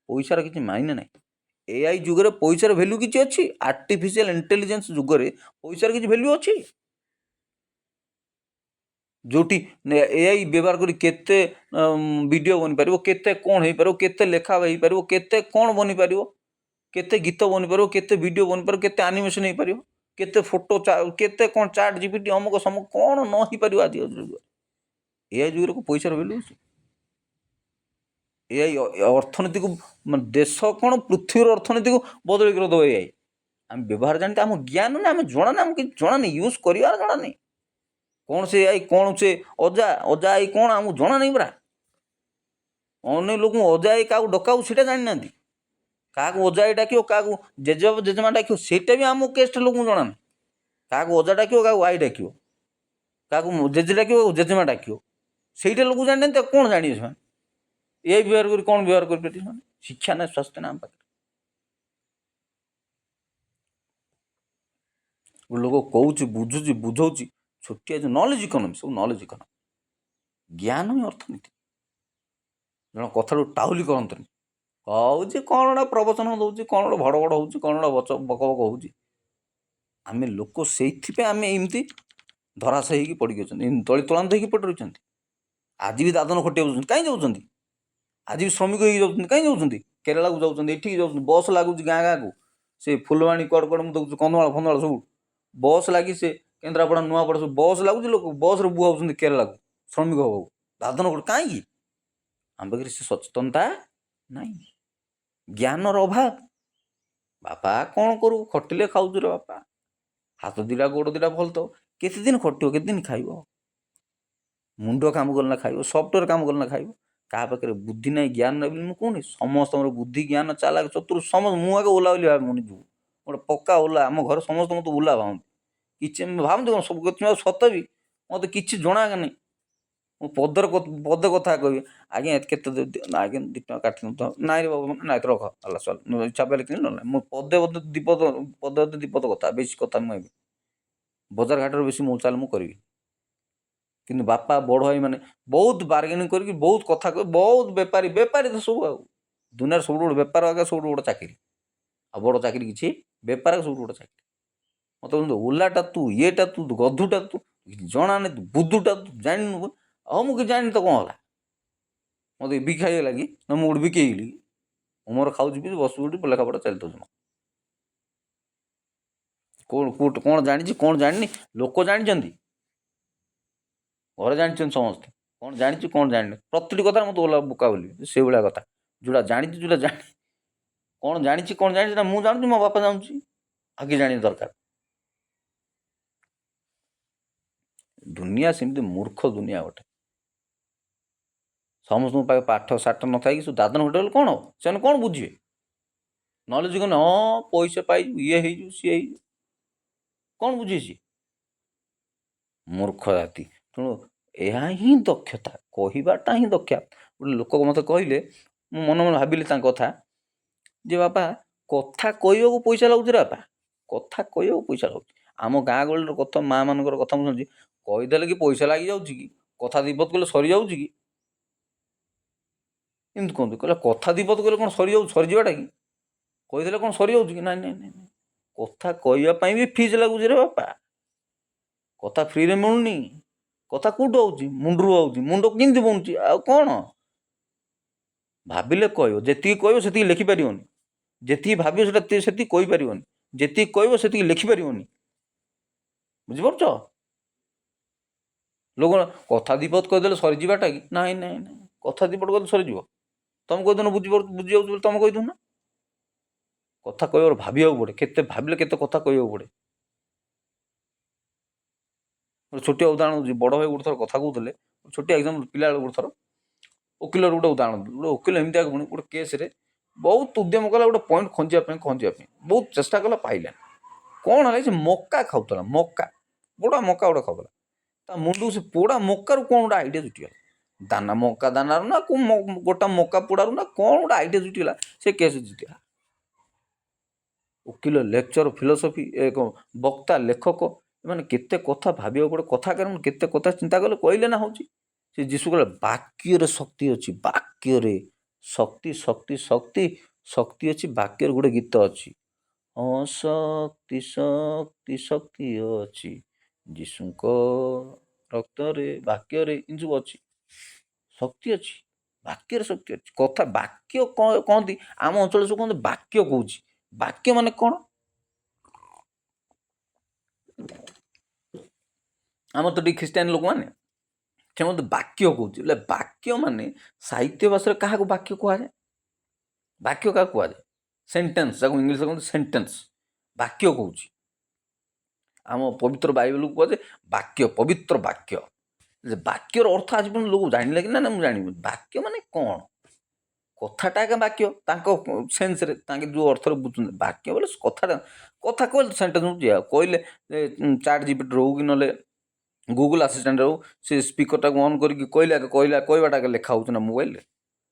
ପଇସାର କିଛି ମାଇନେ ନାହିଁ। AI ଯୁଗରେ ପଇସାର ଭ୍ୟାଲ୍ୟୁ କିଛି ଅଛି? ଆର୍ଟିଫିସିଆଲ ଇଣ୍ଟେଲିଜେନ୍ସ ଯୁଗରେ ପଇସାର କିଛି ଭ୍ୟାଲ୍ୟୁ ଅଛି? ଯେଉଁଠି AI ବ୍ୟବହାର କରି କେତେ ଭିଡ଼ିଓ ବନିପାରିବ, କେତେ କ'ଣ ହେଇପାରିବ, କେତେ ଲେଖା ହେଇପାରିବ, କେତେ କ'ଣ ବନିପାରିବ, କେତେ ଗୀତ ବନିପାରିବ, କେତେ ଭିଡ଼ିଓ ବନିପାରିବ, କେତେ ଆନିମେସନ୍ ହେଇପାରିବ, କେତେ ଫଟୋ, କେତେ କ'ଣ ଚାଟ୍ GPT ଅମୁକ ସମୁକ କ'ଣ ନ ହେଇପାରିବ ଆଜି ଯୁଗରେ। AI ଯୁଗରେ ପଇସାର ଭ୍ୟାଲ୍ୟୁ ଅଛି? AI ଅର୍ଥନୀତିକୁ, ଦେଶ କ'ଣ ପୃଥିବୀର ଅର୍ଥନୀତିକୁ ବଦଳି କରିଦେବ AI। ଆମେ ବ୍ୟବହାର ଜାଣିତେ, ଆମ ଜ୍ଞାନ ନାହିଁ, ଆମେ ଜଣା ନାହିଁ, ଆମକୁ କିଛି ଜଣା ନାହିଁ, ୟୁଜ୍ କରିବାର ଜଣା ନାହିଁ। କ'ଣ ସେ AI, କ'ଣ ସେ ଅଜା AI କ'ଣ ଆମକୁ ଜଣା ନାହିଁ ପରା। ଅନେକ ଲୋକଙ୍କୁ ଅଜା AI କାହାକୁ ଡକାଉ ସେଇଟା ଜାଣିନାହାନ୍ତି। କାହାକୁ ଅଜା AI ଡାକିବ, କାହାକୁ ଜେଜେବାପା ଜେଜେମା ଡାକିବ, ସେଇଟା ବି ଆମ କେଷ୍ଟ ଲୋକଙ୍କୁ ଜଣା ନାହିଁ। କାହାକୁ ଅଜା ଡାକିବ, କାହାକୁ ଆଈ ଡାକିବ, କାହାକୁ ଜେଜେ ଡାକିବ, କାହାକୁ ଜେଜେମା ଡାକିବ, ସେଇଟା ଲୋକ ଜାଣିନାହାନ୍ତି। ଆଉ କ'ଣ ଜାଣିବେ ସେମାନେ? AI ବ୍ୟବହାର କରି କ'ଣ ବ୍ୟବହାର କରିପାରିବେ ସେମାନେ? ଶିକ୍ଷା ନାହିଁ, ସ୍ୱାସ୍ଥ୍ୟ ନାହିଁ ଆମ ପାଖରେ। ଗୋଟେ ଲୋକ କହୁଛି ବୁଝୁଛି ବୁଝଉଛି ଛୋଟିଆ ଯେଉଁ ନଲେଜ ଇକୋନୋମି, ସବୁ ନଲେଜ ଇକୋନୋମି। ଜ୍ଞାନ ହିଁ ଅର୍ଥନୀତି। ଜଣ କଥାକୁ ଟାଉଲି କରନ୍ତୁନି। କହୁଛି କ'ଣ ଗୋଟେ ପ୍ରବଚନ ଦେଉଛି, କ'ଣ ଗୋଟେ ଭଡ଼ ଭଡ଼ ହେଉଛି, କ'ଣ ଗୋଟେ ବକ ବକ ହେଉଛି। ଆମେ ଲୋକ ସେଇଥିପାଇଁ ଆମେ ଏମିତି ଧରାଶାୟୀ ହେଇକି ପଡ଼ିକି ଅଛନ୍ତି, ତଳି ତଳାନ୍ତ ହେଇକି ପଡ଼ି ରହିଛନ୍ତି। ଆଜି ବି ଦାଦନ ଖଟିବାକୁ ଯାଉଛନ୍ତି, କାହିଁ ଯାଉଛନ୍ତି? ଆଜି ବି ଶ୍ରମିକ ହେଇକି ଯାଉଛନ୍ତି, କାହିଁ ଯାଉଛନ୍ତି? କେରଳାକୁ ଯାଉଛନ୍ତି, ଏଠିକି ଯାଉଛନ୍ତି, ବସ୍ ଲାଗୁଛି ଗାଁ ଗାଁକୁ। ସେ ଫୁଲବାଣୀ କୁଆଡ଼େ କୁଆଡ଼େ ମୁଁ ଦେଖୁଛି, କନ୍ଧମାଳ ଫନ୍ଧମାଳ ସବୁ ବସ୍ ଲାଗି, ସେ କେନ୍ଦ୍ରାପଡ଼ା ନୂଆପଡ଼ା ସବୁ ବସ୍ ଲାଗୁଛି, ଲୋକ ବସ୍ରେ ବୁହାଉଛନ୍ତି କେରଳାକୁ ଶ୍ରମିକ ହବାକୁ। ଦାଦନ ଖଟ କାହିଁକି? ଆମ ପାଖରେ ସେ ସଚେତନତା ନାହିଁ, ଜ୍ଞାନର ଅଭାବ। ବାପା କ'ଣ କରୁ, ଖଟିଲେ ଖାଉଛୁ ରେ ବାପା। ହାତ ଦୁଇଟା ଗୋଡ଼ ଦୁଇଟା ଭଲ ତ, କେତେ ଦିନ ଖଟିବ, କେତେ ଦିନ ଖାଇବ? ମୁଣ୍ଡ କାମ କଲେ ନା ଖାଇବ, ସଫ୍ଟୱେର୍ କାମ କଲେ ନା ଖାଇବ। କାହା ପାଖରେ ବୁଦ୍ଧି ନାହିଁ, ଜ୍ଞାନ ନାହିଁ ବୋଲି ମୁଁ କହୁନି। ସମସ୍ତଙ୍କର ବୁଦ୍ଧି ଜ୍ଞାନ ଚାଲାକ ଚତୁର ସମସ୍ତ। ମୁଁ ଆগে ଓଲା ବୋଲି ଭାବୁନି, ଯିବୁ ଗୋଟେ ପକ୍କା ଓଲା। ଆମ ଘରେ ସମସ୍ତେ ମୋତେ ଓଲା ଭାବନ୍ତି। କିଛି ଭାବନ୍ତି କ'ଣ ସବୁ ସତ ବି ମୋତେ କିଛି ଜଣା ନାହିଁ। ମୁଁ ପଦେ କଥା କହିବି, ଆଜ୍ଞା କେତେ ଆଜ୍ଞା 2 ଟଙ୍କା କାଟି ତ ନାଇଁ ରେ ବାବୁ, ନାଇଁ ତ ରଖ ହେଲା ଚାଲ, ଇଚ୍ଛା ପାଇଲେ କିଣି ନହେଲେ ମୁଁ ପଦେ ଦ୍ୱିପଦ କଥା, ବେଶୀ କଥା ମୁଁ ହେବି। ବଜାର ଘାଟରେ ବେଶୀ ମୁଁ ଚାଲ ମୁଁ କରିବି। କିନ୍ତୁ ବାପା ବଡ଼ ଭାଇ ମାନେ ବହୁତ ବାର୍ଗେନିଂ କରିକି ବହୁତ କଥା କହି, ବହୁତ ବେପାରୀ ତ ସବୁ। ଆଉ ଦୁନିଆରେ ସବୁଠୁ ଗୋଟେ ବେପାର ଆଗା ସବୁଠୁ ବଡ଼ ଚାକିରି। ଆଉ ବଡ଼ ଚାକିରି କିଛି ବେପାର ସବୁଠୁ ବଡ଼ ଚାକିରି। ମୋତେ କୁହନ୍ତୁ ଓଲାଟା ତୁ, ଇଏଟା ତୁ, ଗଧୁଟା ତୁ, କିଛି ଜଣା ନାହିଁ, ତୁ ବୁଦ୍ଧୁଟା ତୁ ଜାଣିନୁ। ହଉ ମୁଁ କିଛି ଜାଣିନି ତ କ'ଣ ହେଲା? ମୋତେ ବିକି ଖାଇଗଲା କି ନା ମୁଁ ଗୋଟେ ବିକି ହେଇଗଲି କି? ମୁଁ ମୋର ଖାଉଛି ପିଉଛି ବସୁ ଉଠି ଲେଖାପଢ଼ା ଚାଲିଥାଉଛି। କ'ଣ ଜାଣିଛି କ'ଣ ଜାଣିନି ଲୋକ ଜାଣିଛନ୍ତି, ଘରେ ଜାଣିଛନ୍ତି ସମସ୍ତେ। କ'ଣ ଜାଣିଛି କ'ଣ ଜାଣିନି ପ୍ରତିଟି କଥାରେ ମୋତେ ଓଲା ବୋକା ବୋଲି ସେଇଭଳିଆ କଥା। ଯେଉଁଟା ଜାଣିଛି କ'ଣ ଜାଣିଛି କ'ଣ ଜାଣିଛି ନା ମୁଁ ଜାଣୁଛି, ମୋ ବାପା ଜାଣୁଛି, ଆଗେ ଜାଣିବା ଦରକାର। ଦୁନିଆ ସେମିତି ମୂର୍ଖ ଦୁନିଆ ଗୋଟେ। ସମସ୍ତଙ୍କ ପାଖେ ପାଠ ସାଠ ନଥାଇକି ସବୁ ଦାଦନ ଖଟିଲେ କ'ଣ ହେବ? ସେମାନେ କ'ଣ ବୁଝିବେ? ନଲେଜ କ'ଣ? ହଁ ପଇସା ପାଇଯିବୁ, ଇଏ ହେଇଯିବୁ, ସିଏ ହେଇଯିବୁ, କ'ଣ ବୁଝିବେ ସିଏ? ମୂର୍ଖ ଜାତି। ତେଣୁ ଏହା ହିଁ ଦକ୍ଷତା, କହିବାଟା ହିଁ ଦକ୍ଷତା। ଗୋଟେ ଲୋକ ମୋତେ କହିଲେ, ମୁଁ ମନେ ମନେ ଭାବିଲି ତାଙ୍କ କଥା, ଯେ ବାପା କଥା କହିବାକୁ ପଇସା ଲାଗୁଛି ରେ ବାପା, କଥା କହିବାକୁ ପଇସା ଲାଗୁଛି। ଆମ ଗାଁ ଗହଳିର କଥା, ମାଆ ମାନଙ୍କର କଥା ମୁଁ ଶୁଣୁଛି, କହିଦେଲେ କି ପଇସା ଲାଗିଯାଉଛି କି, କଥା ଦିପଦ କଲେ ସରିଯାଉଛି କି? ଏମିତି କୁହନ୍ତୁ, କହିଲେ କଥା ଦିପଦ କଲେ କ'ଣ ସରିଯିବାଟା କି? କହିଦେଲେ କ'ଣ ସରିଯାଉଛି କି? ନାଇଁ ନାଇଁ ନାଇଁ, କଥା କହିବା ପାଇଁ ବି ଫିସ୍ ଲାଗୁଛି ରେ ବାପା। କଥା ଫ୍ରିରେ ମିଳୁନି। କଥା କେଉଁଠୁ ଆଉଛି? ମୁଣ୍ଡରୁ ଆଉଛି। ମୁଣ୍ଡ କେମିତି ବନୁଛି? ଆଉ କ'ଣ ଭାବିଲେ କହିବ, ଯେତିକି କହିବ ସେତିକି ଲେଖିପାରିବନି, ଯେତିକି ଭାବିବ ସେଟା ସେତିକି କହିପାରିବନି, ଯେତିକି କହିବ ସେତିକି ଲେଖିପାରିବନି। ବୁଝିପାରୁଛ? ଲୋକ କଥା ଦିପଦ କହିଦେଲେ ସରିଯିବାଟା କି? ନାଇଁ ନାଇଁ ନାଇଁ, କଥା ଦିପଦ କହିଲେ ସରିଯିବ? ତମେ କହିଦେଉନ ବୁଝିଯାଉଛି ବୋଲି ତମେ କହିଦେଉନ। କଥା କହିବାର ଭାବିବାକୁ ପଡ଼େ, କେତେ ଭାବିଲେ କେତେ କଥା କହିବାକୁ ପଡ଼େ। ଗୋଟେ ଛୋଟିଆ ଉଦାହରଣ ହେଉଛି, ବଡ଼ ଭାଇ ଗୋଟେ ଥର କଥା କହୁଥିଲେ, ଛୋଟିଆ ଏକ୍ଜାମ୍ପଲ୍, ପିଲାବେଳେ ଗୋଟେ ଥର ଓକିଲର ଗୋଟେ ଉଦାହରଣ ଦେଲେ। ଗୋଟେ ଓକିଲ ଏମିତିଆ ପୁଣି ଗୋଟେ କେସ୍ରେ ବହୁତ ଉଦ୍ୟମ କଲା, ଗୋଟେ ପଏଣ୍ଟ ଖଞ୍ଜିବା ପାଇଁ ବହୁତ ଚେଷ୍ଟା କଲା, ପାଇଲାନି। କ'ଣ ହେଲା? ସେ ମକା ଖାଉଥିଲା, ପୋଡ଼ା ମକା ଗୋଟେ ଖାଉଥିଲା। ତା ମୁଣ୍ଡକୁ ସେ ପୋଡ଼ା ମକାରୁ କ'ଣ ଗୋଟେ ଆଇଡ଼ିଆ ଜୁଟିଗଲା। ମକା ଦାନାରୁ ନା ଗୋଟା ମକା ପୋଡ଼ାରୁ ନା କ'ଣ ଗୋଟେ ଆଇଡ଼ିଆ ଜୁଟିଗଲା, ସେ କେସ୍ ଜିତିଗଲା। ଓକିଲ, ଲେକ୍ଚର, ଫିଲୋସଫି, ଏକ ବକ୍ତା, ଲେଖକ, ଏମାନେ କେତେ କଥା ଭାବିବାକୁ ପଡ଼େ। କଥା କାରଣ କେତେ କଥା ଚିନ୍ତା କଲେ କହିଲେ ନା ହେଉଛି। ସେ ଯୀଶୁ କହିଲେ ବାକ୍ୟରେ ଶକ୍ତି ଅଛି, ବାକ୍ୟରେ ଶକ୍ତି ଶକ୍ତି ଶକ୍ତି ଶକ୍ତି ଅଛି ବାକ୍ୟରେ। ଗୋଟେ ଗୀତ ଅଛି, ହଁ ଶକ୍ତି ଶକ୍ତି ଶକ୍ତି ଅଛି ଯୀଶୁଙ୍କ ରକ୍ତରେ, ବାକ୍ୟରେ, ଏମିତି ସବୁ ଅଛି। ଶକ୍ତି ଅଛି, ବାକ୍ୟରେ ଶକ୍ତି ଅଛି। କଥା ବାକ୍ୟ କହନ୍ତି, ଆମ ଅଞ୍ଚଳରେ ସବୁ କହନ୍ତି ବାକ୍ୟ କହୁଛି। ବାକ୍ୟ ମାନେ କ'ଣ? ଆମର ତ ଟିକେ ଖ୍ରୀଷ୍ଟିଆନ ଲୋକମାନେ, ସେ ମୋତେ ବାକ୍ୟ କହୁଛି। ବୋଲେ ବାକ୍ୟ ମାନେ ସାହିତ୍ୟ ଭାଷାରେ କାହାକୁ ବାକ୍ୟ କୁହାଯାଏ? ବାକ୍ୟ କାହାକୁ କୁହାଯାଏ? ସେଣ୍ଟେନ୍ସ, ଯାକୁ ଇଂଲିଶରେ କୁହନ୍ତି ସେଣ୍ଟେନ୍ସ। ବାକ୍ୟ କହୁଛି। ଆମ ପବିତ୍ର ବାଇବେଲକୁ କୁହାଯାଏ ବାକ୍ୟ, ପବିତ୍ର ବାକ୍ୟ। ବାକ୍ୟର ଅର୍ଥ ଆଜି ପର୍ଯ୍ୟନ୍ତ ଲୋକ ଜାଣିଲେ କି ନା ମୁଁ ଜାଣିବି। ବାକ୍ୟ ମାନେ କ'ଣ? କଥାଟା ଆଜ୍ଞା ବାକ୍ୟ, ତାଙ୍କ ସେନ୍ସରେ, ତାଙ୍କେ ଯେଉଁ ଅର୍ଥରେ ବୁଝୁଛନ୍ତି। ବାକ୍ୟ ବୋଲେ କଥାଟା, କଥା କହିଲେ ସେଣ୍ଟେନ୍ସ ହେଉଛି। ଆଉ କହିଲେ ଚାଟ୍ ଜିପିଟି ହଉ କି ନହେଲେ ଗୁଗୁଲ୍ ଆସିଷ୍ଟାଣ୍ଟ ହଉ, ସେ ସ୍ପିକରଟାକୁ ଅନ୍ କରିକି କହିବାଟା ଲେଖା ହେଉଛି ନା ମୋବାଇଲରେ।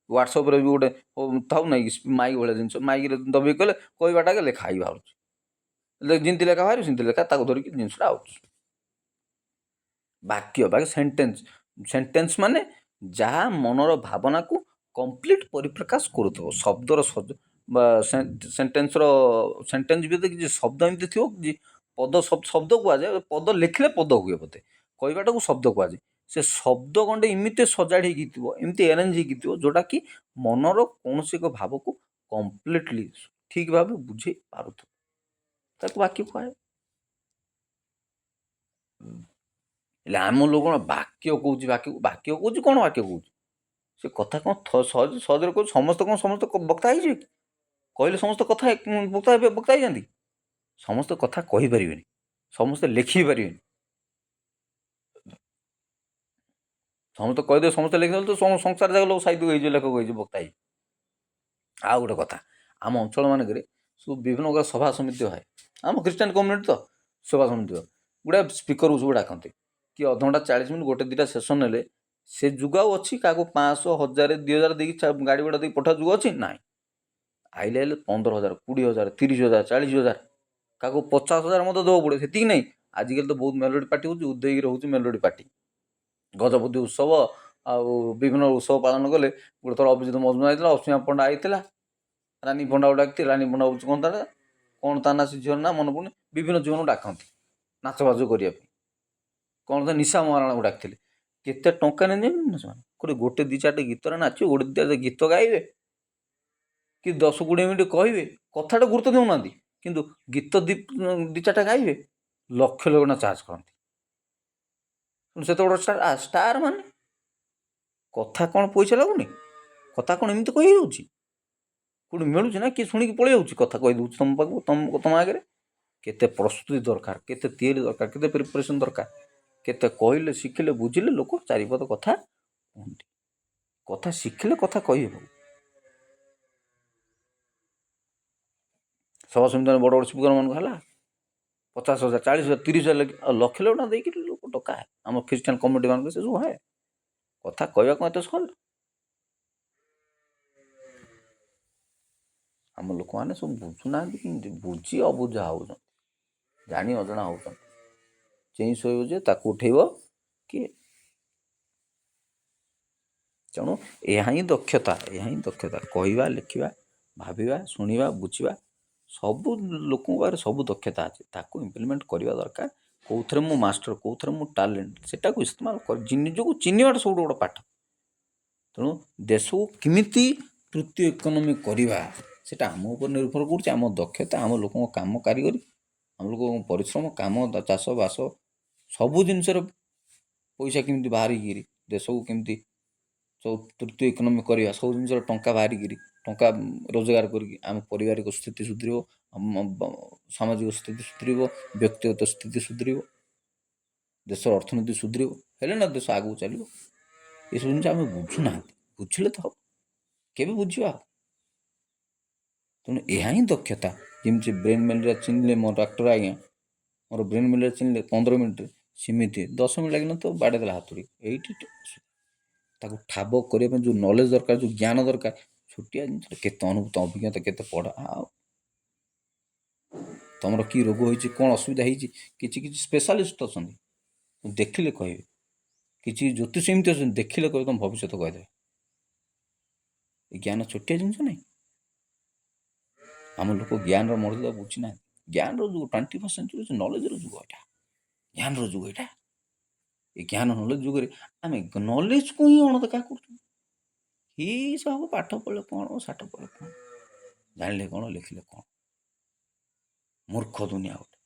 ହ୍ୱାଟ୍ସଆପ୍ରେ ବି ଗୋଟେ ଥାଉ ନାହିଁ କି ମାଇକ୍ ଭଳିଆ ଜିନିଷ, ମାଇକ୍ରେ ଦବେଇ କହିଲେ କହିବାଟା ଲେଖା ହେଇ ବାହାରୁଛି। ଯେମିତି ଲେଖା ବାହାରିବ ସେମିତି ଲେଖା ତାକୁ ଧରିକି ଜିନିଷଟା ଆଉଛି। ବାକ୍ୟ ସେଣ୍ଟେନ୍ସ ମାନେ ଯାହା ମନର ଭାବନାକୁ କମ୍ପ୍ଲିଟ୍ ପରିପ୍ରକାଶ କରୁଥିବ। ଶବ୍ଦର ବା ସେଣ୍ଟେନ୍ସ ଭିତରେ କିଛି ଶବ୍ଦ ଏମିତି ଥିବ କି ଶବ୍ଦ କୁହାଯାଏ। ପଦ ଲେଖିଲେ ପଦ ହୁଏ ବୋଧେ, କହିବାଟାକୁ ଶବ୍ଦ କୁହାଯାଏ। ସେ ଶବ୍ଦ ଗଣ୍ଡେ ଏମିତି ସଜାଡ଼ି ହେଇକି ଥିବ, ଏମିତି ଆରେଞ୍ଜ ହେଇକି ଥିବ, ଯେଉଁଟାକି ମନର କୌଣସି ଏକ ଭାବକୁ କମ୍ପ୍ଲିଟଲି ଠିକ୍ ଭାବେ ବୁଝେଇ ପାରୁଥିବ, ତାକୁ ବାକ୍ୟ କୁହାଯାଏ। ହେଲେ ଆମ ଲୋକ କ'ଣ ବାକ୍ୟ କହୁଛି, ବାକ୍ୟ କହୁଛି କ'ଣ, ବାକ୍ୟ କହୁଛି ସେ କଥା କ'ଣ ସହଜରେ କହୁଛି। ସମସ୍ତେ ବକ୍ତା ହେଇଯିବେ କି? କହିଲେ ସମସ୍ତେ କଥା ବକ୍ତା ହେଇଯାନ୍ତି? ସମସ୍ତେ କଥା କହିପାରିବେନି, ସମସ୍ତେ ଲେଖି ପାରିବେନି। ସମସ୍ତେ କହିଦେବେ, ସମସ୍ତେ ଲେଖିଦେଲେ ତ ସଂସାର ଯାକ ଲୋକ ସାହିତ୍ୟ ହେଇଯିବ, ଲେଖକ ହେଇଯିବ, ବକ୍ତା ହେଇଯିବ। ଆଉ ଗୋଟେ କଥା, ଆମ ଅଞ୍ଚଳ ମାନଙ୍କରେ ସବୁ ବିଭିନ୍ନ ପ୍ରକାର ସଭା ସମିତି ହୁଏ। ଆମ ଖ୍ରୀଷ୍ଟିଆନ କମ୍ୟୁନିଟି ତ ସଭା ସମିତି ହୁଏ। ଗୁଡ଼ାଏ ସ୍ପିକରକୁ ସବୁ ଡାକନ୍ତି, କି ଅଧଘଣ୍ଟା 40 ମିନିଟ୍ ଗୋଟେ ଦୁଇଟା ସେସନ୍ ହେଲେ ସେ ଯୁଗ ଆଉ ଅଛି? କାହାକୁ 500, 1000, 2000 ଦେଇକି ଗାଡ଼ି ଗୁଡ଼ା ଦେଇକି ପଠା ଯୁଗ ଅଛି? ନାହିଁ। ଆଇଲେ 15,000, 20,000, 30,000, 40,000, କାହାକୁ 50,000 ମଧ୍ୟ ଦେବାକୁ ପଡ଼େ। ସେତିକି ନାହିଁ, ଆଜିକାଲି ତ ବହୁତ ମେଲୋଡ଼ି ପାର୍ଟି ହେଉଛି। ଉଦୟଗିରି ହେଉଛି ମେଲୋଡ଼ି ପାର୍ଟି। ଗଜପତି ଉତ୍ସବ ଆଉ ବିଭିନ୍ନ ଉତ୍ସବ ପାଳନ କଲେ। ଗୋଟେ ଥର ଅଭିଜିତ ମଜୁମଦାର ହେଇଥିଲା, ଅସୀମା ପଣ୍ଡା ହେଇଥିଲା, ରାନୀ ପଣ୍ଡାକୁ ଡାକିଥିଲେ। ରାନୀ ପଣ୍ଡା ହେଉଛି କ'ଣ ତା ନା, ସେ ଝିଅର ନା ମନେ ପଡ଼ୁନି। ବିଭିନ୍ନ ଝିଅମାନଙ୍କୁ ଡାକନ୍ତି ନାଚବାଜ କରିବା ପାଇଁ। କ'ଣ ତ ନିଶା ମହାରାଣାକୁ ଡାକିଥିଲେ। କେତେ ଟଙ୍କା ନେଇଛନ୍ତି ନା ସେମାନେ? ଗୋଟେ 2-4ଟା ଗୀତରେ ନାଚିବେ, ଗୋଟେ 2ଟା ଗୀତ ଗାଇବେ, କି 10-20 ମିନିଟ୍ କହିବେ, କଥାଟା ଗୁରୁତ୍ୱ ଦେଉନାହାନ୍ତି, କିନ୍ତୁ ଗୀତ 2-4ଟା ଗାଇବେ, ଲକ୍ଷ ନା ଚାର୍ଜ କରନ୍ତି। ସେତେ ବଡ଼ ଷ୍ଟାର ମାନେ କଥା କ'ଣ ପଇସା ଲାଗୁନି? କଥା କ'ଣ ଏମିତି କହି ହେଉଛି? କେଉଁଠି ମିଳୁଛି ନା କିଏ ଶୁଣିକି ପଳେଇ ଯାଉଛି? କଥା କହିଦେଉଛି ତୁମ ପାଖକୁ, ତୁମ ଆଗରେ। କେତେ ପ୍ରସ୍ତୁତି ଦରକାର, କେତେ ତିଆରି ଦରକାର, କେତେ ପ୍ରିପାରେସନ୍ ଦରକାର, କେତେ କହିଲେ, ଶିଖିଲେ, ବୁଝିଲେ ଲୋକ ଚାରିପଦ କଥା କୁହନ୍ତି। କଥା ଶିଖିଲେ କଥା କହିହେବ। ସଭା ସମିତି ବଡ଼ ବଡ଼ ସ୍ପିକର ମାନଙ୍କୁ ହେଲା 50,000, 40,000, 30,000, ଲକ୍ଷ ଟଙ୍କା ଦେଇକି ଲୋକ ଟଙ୍କା। ଆମ ଖ୍ରୀଷ୍ଟିଆନ କମ୍ୟୁନିଟି ମାନଙ୍କୁ ସେ ସବୁ ହୁଏ। କଥା କହିବା କ'ଣ ଏତେ ସହଜ? ଆମ ଲୋକମାନେ ସବୁ ବୁଝୁନାହାନ୍ତି, କେମିତି ବୁଝି ଅବୁଝା ହେଉଛନ୍ତି, ଜାଣି ଅଜଣା ହେଉଛନ୍ତି। ଚେଇଁ ଶୋଇବ ଯେ ତାକୁ ଉଠେଇବ କିଏ? ତେଣୁ ଏହା ହିଁ ଦକ୍ଷତା, କହିବା, ଲେଖିବା, ଭାବିବା, ଶୁଣିବା, ବୁଝିବା, ସବୁ ଲୋକଙ୍କ ପାଖରେ ସବୁ ଦକ୍ଷତା ଅଛି। ତାକୁ ଇମ୍ପ୍ଲିମେଣ୍ଟ କରିବା ଦରକାର। କେଉଁଥିରେ ମୁଁ ମାଷ୍ଟର, କେଉଁଥିରେ ମୁଁ ଟ୍ୟାଲେଣ୍ଟ, ସେଟାକୁ ଇସ୍ତେମାଲ କରି ନିଜକୁ ଚିହ୍ନିବାଟା ସବୁଠୁ ବଡ଼ ପାଠ। ତେଣୁ ଦେଶକୁ କେମିତି ତୃତୀୟ ଇକୋନୋମି କରିବା, ସେଇଟା ଆମ ଉପରେ ନିର୍ଭର କରୁଛି। ଆମ ଦକ୍ଷତା, ଆମ ଲୋକଙ୍କ କାମ କାରିଗରୀ, ଆମ ଲୋକଙ୍କ ପରିଶ୍ରମ, କାମ, ଚାଷବାସ, ସବୁ ଜିନିଷରେ ପଇସା କେମିତି ବାହାରିକିରି ଦେଶକୁ କେମିତି ତୃତୀୟ ଇକୋନୋମି କରିବା, ସବୁ ଜିନିଷରେ ଟଙ୍କା ବାହାରିକିରି, ଟଙ୍କା ରୋଜଗାର କରିକି ଆମ ପାରିବାରିକ ସ୍ଥିତି ସୁଧରିବ, ଆମ ସାମାଜିକ ସ୍ଥିତି ସୁଧରିବ, ବ୍ୟକ୍ତିଗତ ସ୍ଥିତି ସୁଧରିବ, ଦେଶର ଅର୍ଥନୀତି ସୁଧରିବ, ହେଲେ ନା ଦେଶ ଆଗକୁ ଚାଲିବ। ଏସବୁ ଜିନିଷ ଆମେ ବୁଝୁନାହାନ୍ତି। ବୁଝିଲେ ତ ହେବ, କେବେ ବୁଝିବା? ତେଣୁ ଏହା ହିଁ ଦକ୍ଷତା। ଯେମିତି ବ୍ରେନ୍ ମ୍ୟାଲେରିଆ ଚିହ୍ନିଲେ ମୋ ଡାକ୍ତର ଆଜ୍ଞା, ମୋର ବ୍ରେନ୍ ମ୍ୟାଲେରିଆ ଚିହ୍ନିଲେ 15 ମିନିଟ୍ରେ, ସେମିତି 10 ମିନିଟ୍ ଲାଗିନଥିବ, ବାଡ଼େଇ ଦେଲା ହାତୁଡ଼ି। ଏଇଠି ତାକୁ ଠାବ କରିବା ପାଇଁ ଯେଉଁ ନଲେଜ୍ ଦରକାର, ଯେଉଁ ଜ୍ଞାନ ଦରକାର, ଛୋଟିଆ ଜିନିଷ କେତେ ଅନୁଭୂତ, ଅଭିଜ୍ଞତା, କେତେ ପଢ଼ା। ଆଉ ତୁମର କି ରୋଗ ହେଇଛି, କ'ଣ ଅସୁବିଧା ହେଇଛି, କିଛି ସ୍ପେଶାଲିଷ୍ଟ ଅଛନ୍ତି, ଦେଖିଲେ କହିବେ। କିଛି ଜ୍ୟୋତିଷ ଏମିତି ଅଛନ୍ତି, ଦେଖିଲେ କହିବେ, ତୁମ ଭବିଷ୍ୟତ କହିଦେବେ। ଏ ଜ୍ଞାନ ଛୋଟିଆ ଜିନିଷ ନାହିଁ। ଆମ ଲୋକ ଜ୍ଞାନର ମର୍ଯ୍ୟାଦା ବୁଝିନାହାନ୍ତି। ଜ୍ଞାନର ଯୁଗ, 21st ସେଞ୍ଚୁରୀ ନଲେଜର ଯୁଗ, ଏଇଟା ଜ୍ଞାନର ଯୁଗ। ଏଇଟା ଏ ଜ୍ଞାନ ନଲେଜ ଯୁଗରେ ଆମେ ନଲେଜକୁ ହିଁ ଅଣଦେଖା କରୁଛୁ। ଏଇ ସବୁ ପାଠ ପଢ଼ିଲେ କ'ଣ, ସାଠ ପଢ଼ିଲେ କ'ଣ, ଜାଣିଲେ କ'ଣ, ଲେଖିଲେ କ'ଣ, ମୂର୍ଖ ଦୁନିଆ ଗୋଟେ।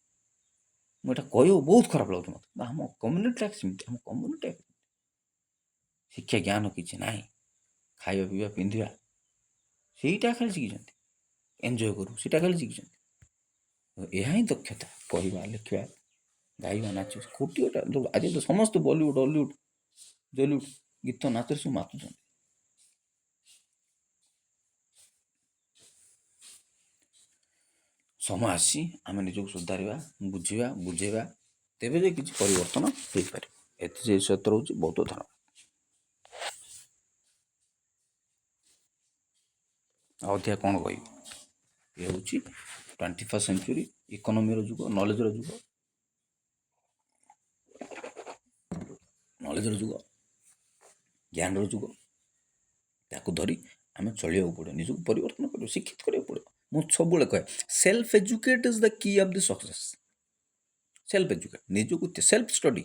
ମୁଁ ଏଇଟା କହିବ ବହୁତ ଖରାପ ଲାଗୁଛି ମୋତେ। ଆମ କମ୍ୟୁନିଟିଟା ସେମିତି, ଆମ କମ୍ୟୁନିଟି ଶିକ୍ଷା ଜ୍ଞାନ କିଛି ନାହିଁ। ଖାଇବା, ପିଇବା, ପିନ୍ଧିବା, ସେଇଟା ଖାଲି ଶିଖିଛନ୍ତି। ଏନ୍ଜୟ କରୁ, ସେଇଟା ଖାଲି ଶିଖିଛନ୍ତି। ଏହା ହିଁ ଦକ୍ଷତା। କହିବା, ଲେଖିବା, ଗାଇବା, ନାଚିବା, କୋଟିଟା। ଆଜି ତ ସମସ୍ତେ ବଲିଉଡ଼, ହଲିଉଡ଼, ଜଲିଉଡ଼ ଗୀତ, ନାଚରେ ସବୁ ମାତୁଛନ୍ତି। ସମୟ ଆସି ଆମେ ନିଜକୁ ସୁଧାରିବା, ବୁଝିବା, ବୁଝେଇବା, ତେବେ ଯେ କିଛି ପରିବର୍ତ୍ତନ ହେଇପାରିବ। ଏଥିରେ ସତ୍ୟ ରହୁଛି। ବହୁତ ଧନ୍ୟବାଦ। ଆଉ ଅଧିକା କ'ଣ କହିବି? ଏ ହେଉଛି 21st ସେଞ୍ଚୁରୀ ଇକୋନୋମିର ଯୁଗ, ନଲେଜର ଯୁଗ, ଜ୍ଞାନର ଯୁଗ। ତାକୁ ଧରି ଆମେ ଚଳିବାକୁ ପଡ଼ିବ, ନିଜକୁ ପରିବର୍ତ୍ତନ କରିବ, ଶିକ୍ଷିତ କରିବାକୁ ପଡ଼ିବ। ମୁଁ ସବୁବେଳେ କହେ ସେଲ୍ଫ ଏଜୁକେଟ୍ ଇଜ୍ ଦ କି of the success. Self educate, ନିଜକୁ ସେଲ୍ଫ ଷ୍ଟଡି,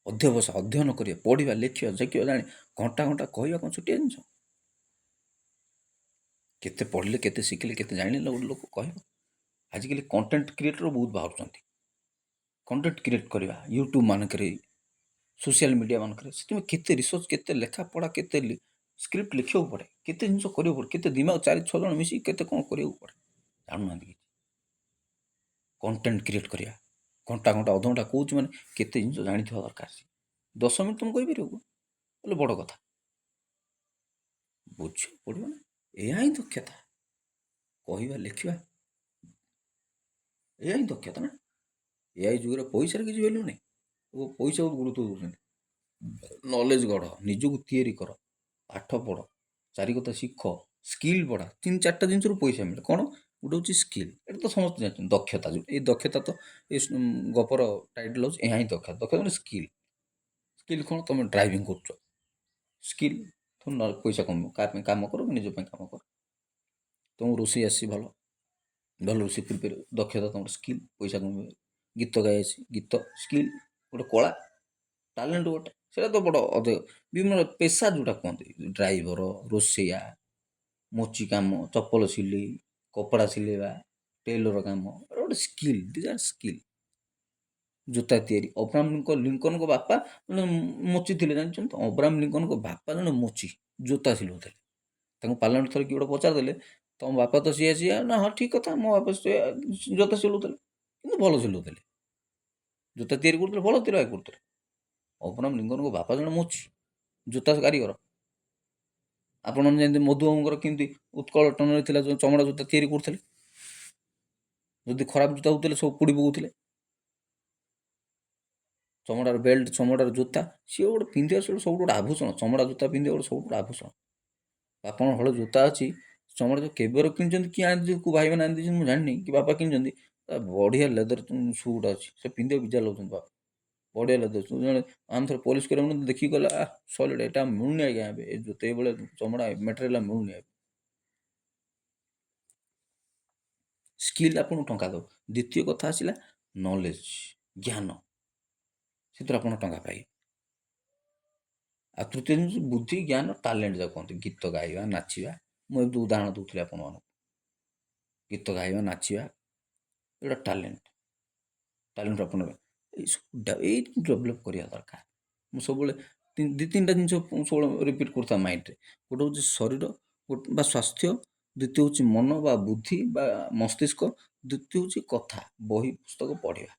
ଅଧ୍ୟୟନ କରିବା, ପଢ଼ିବା, ଲେଖିବା, ଜାଣିବା, ଘଣ୍ଟା ଘଣ୍ଟା କହିବା କ'ଣ ଛୋଟିଆ ଜିନିଷ? କେତେ ପଢ଼ିଲେ, କେତେ ଶିଖିଲେ, କେତେ ଜାଣିଲେ ଗୋଟେ ଲୋକ କହିବ। ଆଜିକାଲି କଣ୍ଟେଣ୍ଟ କ୍ରିଏଟର ବହୁତ ବାହାରୁଛନ୍ତି। କଣ୍ଟେଣ୍ଟ କ୍ରିଏଟ୍ କରିବା ୟୁଟ୍ୟୁବ୍ ମାନଙ୍କରେ, ସୋସିଆଲ ମିଡ଼ିଆ ମାନଙ୍କରେ, ସେଥିପାଇଁ କେତେ ରିସର୍ଚ୍ଚ, କେତେ ଲେଖାପଢ଼ା, କେତେ ସ୍କ୍ରିପ୍ଟ ଲେଖିବାକୁ ପଡ଼େ, କେତେ ଜିନିଷ କରିବାକୁ ପଡ଼େ, କେତେ ଦିମାଗ 4-6 ଜଣ ମିଶିକି କେତେ କ'ଣ କରିବାକୁ ପଡ଼େ, ଜାଣୁନାହାନ୍ତି କିଛି। କଣ୍ଟେଣ୍ଟ କ୍ରିଏଟ୍ କରିବା, ଘଣ୍ଟା ଘଣ୍ଟା ଅଧଘଣ୍ଟା କହୁଛି ମାନେ କେତେ ଜିନିଷ ଜାଣିଥିବା ଦରକାର। 10 ମିନିଟ୍ ତୁମେ କହିପାରିବ ବୋଲେ ବଡ଼ କଥା। ବୁଝିବାକୁ ପଡ଼ିବ ନା, ଏହା ହିଁ ଦକ୍ଷତା। କହିବା, ଲେଖିବା, ଏହା ହିଁ ଦକ୍ଷତା ନା। ଏଆଇ ଯୁଗରେ ପଇସାର କିଛି ଭ୍ୟାଲ୍ୟୁ ନାହିଁ। ପଇସା ବହୁତ ଗୁରୁତ୍ୱ ଦେଉଛନ୍ତି। ନଲେଜ ଗଢ଼, ନିଜକୁ ତିଆରି କର, ପାଠ ପଢ଼, 4 କଥା ଶିଖ, ସ୍କିଲ୍ ବଢ଼ା। 3-4ଟା ଜିନିଷରୁ ପଇସା ମିଳେ। କ'ଣ? ଗୋଟେ ହେଉଛି ସ୍କିଲ୍, ଏଇଟା ତ ସମସ୍ତେ ଜାଣିଛନ୍ତି। ଦକ୍ଷତା, ଯେଉଁ ଏଇ ଦକ୍ଷତା ତ ଏ ଗପର ଟାଇଟଲ୍ ହେଉଛି ଏହା ହିଁ ଦକ୍ଷତା। ଦକ୍ଷତା ମାନେ ସ୍କିଲ୍। ସ୍କିଲ୍ କ'ଣ? ତୁମେ ଡ୍ରାଇଭିଂ କରୁଛ, ସ୍କିଲ୍। ତୁମେ ପଇସା କମିବ, କାହା ପାଇଁ କାମ କର, ନିଜ ପାଇଁ କାମ କର। ତୁମକୁ ରୋଷେଇ ଆସିଛି, ଭଲ ରୋଷେଇ କରିପାରିବ, ଦକ୍ଷତା ତୁମର ସ୍କିଲ୍, ପଇସା କମିବ। ଗୀତ ଗାଇ ଆସି, ଗୀତ ସ୍କିଲ୍, ଗୋଟେ କଳା, ଟ୍ୟାଲେଣ୍ଟ ଗୋଟେ, ସେଇଟା ତ ବଡ଼ ଅଧିକ। ବିଭିନ୍ନ ପେସା ଯେଉଁଟା କୁହନ୍ତି, ଡ୍ରାଇଭର, ରୋଷେଇଆ, ମୋଚି କାମ, ଚପଲ ସିଲେଇ, କପଡ଼ା ସିଲେଇବା, ଟେଲର କାମ, ଗୋଟେ ସ୍କିଲ୍। These are skill. ଜୋତା ତିଆରି, ଅବ୍ରାହମ ଲିଙ୍କନଙ୍କ ବାପା ଜଣେ ମୋଚି ଥିଲେ, ଜାଣିଛନ୍ତି? ଅବ୍ରାହମ ଲିଙ୍କନଙ୍କ ବାପା ଜଣେ ମୋଚି, ଜୋତା ସିଲଉଥିଲେ। ତାଙ୍କୁ ପାର୍ଲାମେଣ୍ଟ ଥରେ କିଏ ଗୋଟେ ପଚାରିଦେଲେ, ତମ ବାପା ତ ସିଏ ନା, ହଁ ଠିକ୍ କଥା, ମୋ ବାପା ଜୋତା ସିଲଉଥିଲେ, କିନ୍ତୁ ଭଲ ସିଲଉଥିଲେ, ଜୋତା ତିଆରି କରୁଥିଲେ, ଭଲ ତିଆରି କରୁଥିଲେ। ଅବ୍ରାହମ ଲିଙ୍କନଙ୍କ ବାପା ଜଣେ ମୋଚି, ଜୋତା କାରିଗର। ଆପଣ ଯେମିତି ମଧୁବାବୁଙ୍କର କେମିତି ଉତ୍କଳ ଟନରେ ଥିଲା, ଯେଉଁ ଚମଡ଼ା ଜୋତା ତିଆରି କରୁଥିଲେ, ଯଦି ଖରାପ ଜୋତା ହେଉଥିଲେ ସବୁ ପୋଡ଼ି ପକାଉଥିଲେ। ଚମଡ଼ାର ବେଲ୍ଟ, ଚମଡ଼ାର ଜୋତା, ସିଏ ଗୋଟେ ପିନ୍ଧିବା ସବୁଠୁ ଗୋଟେ ଆଭୂଷଣ। ଚମଡ଼ା ଜୋତା ପିନ୍ଧିବା ଗୋଟେ ସବୁଠୁ ଆଭୂଷଣ। ବାପାଙ୍କ ହଳ ଜୋତା ଅଛି, ଚମଡ଼ା କେବେର କିଣିଛନ୍ତି, କିଏ ଆଣିଛନ୍ତି, କେଉଁ ଭାଇମାନେ ଆଣି ଦେଇଛନ୍ତି ମୁଁ ଜାଣିନି, କି ବାପା କିଣିଛନ୍ତି। ବଢ଼ିଆ ଲେଦର ସୁ ଗୁଡ଼ା ଅଛି, ସେ ପିନ୍ଧିବାକୁ ବିଜାର ଲାଗୁଛନ୍ତି ବାପା। ବଢ଼ିଆ ଲେଦର ସୁ। ଜଣେ ଆମେ ଥରେ ପଲିସ୍ କରିବାକୁ ଦେଖିକି ଗଲା, ସଲିଡ଼, ଏଇଟା ମିଳୁନି ଆଜ୍ଞା, ଏବେ ଏ ଜୋତା ଏଇଭଳିଆ ଚମଡ଼ା ମେଟେରିଆଲ ମିଳୁନି ଏବେ। ସ୍କିଲ୍ ଆପଣଙ୍କୁ ଟଙ୍କା ଦେବ। ଦ୍ୱିତୀୟ କଥା ଆସିଲା ନଲେଜ, ଜ୍ଞାନ, ସେଥିରେ ଆପଣ ଟଙ୍କା ପାଇବେ। ଆଉ ତୃତୀୟ ଜିନିଷ ବୁଦ୍ଧି, ଜ୍ଞାନ, ଟ୍ୟାଲେଣ୍ଟ ଯାକୁ କୁହନ୍ତି। ଗୀତ ଗାଇବା, ନାଚିବା, ମୁଁ ଏବେ ଉଦାହରଣ ଦେଉଥିଲି ଆପଣମାନଙ୍କୁ। ଗୀତ ଗାଇବା, ନାଚିବା, ଏଇଟା ଟ୍ୟାଲେଣ୍ଟ। ଟ୍ୟାଲେଣ୍ଟ ଆପଣ ଏଇ ଡେଭଲପ୍ କରିବା ଦରକାର। ମୁଁ ସବୁବେଳେ 2-3ଟା ଜିନିଷ ସବୁବେଳେ ରିପିଟ୍ କରୁଥାଏ ମାଇଣ୍ଡରେ। ଗୋଟେ ହେଉଛି ଶରୀର ବା ସ୍ୱାସ୍ଥ୍ୟ, ଦ୍ୱିତୀୟ ହେଉଛି ମନ ବା ବୁଦ୍ଧି ବା ମସ୍ତିଷ୍କ, ଦ୍ୱିତୀୟ ହେଉଛି କଥା, ବହି ପୁସ୍ତକ ପଢ଼ିବା।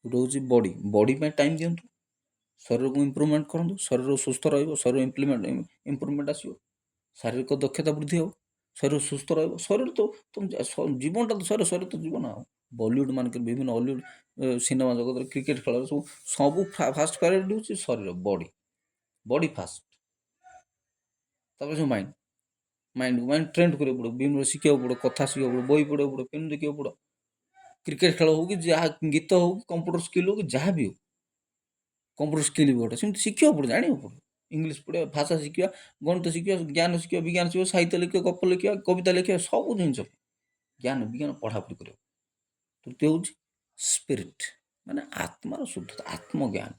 ଗୋଟେ ହେଉଛି ବଡ଼ି ପାଇଁ ଟାଇମ୍ ଦିଅନ୍ତୁ, ଶରୀରକୁ ଇମ୍ପ୍ରୁଭମେଣ୍ଟ କରନ୍ତୁ, ଶରୀର ସୁସ୍ଥ ରହିବ, ଶରୀର ଇମ୍ପ୍ରୁଭମେଣ୍ଟ ଆସିବ, ଶାରୀରିକ ଦକ୍ଷତା ବୃଦ୍ଧି ହେବ, ଶରୀର ସୁସ୍ଥ ରହିବ। ଶରୀର ତ ଜୀବନଟା ତ ଶରୀର ତ ଜୀବନ। ଆଉ ବଲିଉଡ଼ ମାନଙ୍କରେ, ବିଭିନ୍ନ ହଲିଉଡ଼ ସିନେମା ଜଗତରେ, କ୍ରିକେଟ ଖେଳରେ ସବୁ ଫାଷ୍ଟ ପ୍ରାୟୋରିଟି ହେଉଛି ଶରୀର, ବଡ଼ି ଫାଷ୍ଟ। ତାପରେ ସବୁ ମାଇଣ୍ଡ ଟ୍ରେଣ୍ଡ କରିବାକୁ ପଡ଼ିବ, ବିଭିନ୍ନ ଶିଖିବାକୁ ପଡ଼ିବ, କଥା ଶିଖିବାକୁ ପଡ଼ିବ, ବହି ପଢ଼ିବାକୁ ପଡ଼ିବ, ଫିଲ୍ମ ଦେଖିବାକୁ ପଡ଼ିବ। କ୍ରିକେଟ ଖେଳ ହଉ କି ଯାହା, ଗୀତ ହଉ କି କମ୍ପ୍ୟୁଟର ସ୍କିଲ୍ ହଉ କି ଯାହା ବି ହଉ, କମ୍ପ୍ୟୁଟର ସ୍କିଲ୍ ବି ଗୋଟେ ସେମିତି ଶିଖିବାକୁ ପଡ଼ିବ, ଜାଣିବାକୁ ପଡ଼ିବ। ଇଂଲିଶ ପଢ଼ିବା, ଭାଷା ଶିଖିବା, ଗଣିତ ଶିଖିବା, ଜ୍ଞାନ ଶିଖିବା, ବିଜ୍ଞାନ ଶିଖିବା, ସାହିତ୍ୟ ଲେଖିବା, ଗପ ଲେଖିବା, କବିତା ଲେଖିବା, ସବୁ ଜିନିଷ ଜ୍ଞାନ ବିଜ୍ଞାନ ପଢ଼ାପଢ଼ି କରିବାକୁ। ତୃତୀୟ ହେଉଛି ସ୍ପିରିଟ୍, ମାନେ ଆତ୍ମାର ଶୁଦ୍ଧତା, ଆତ୍ମଜ୍ଞାନ,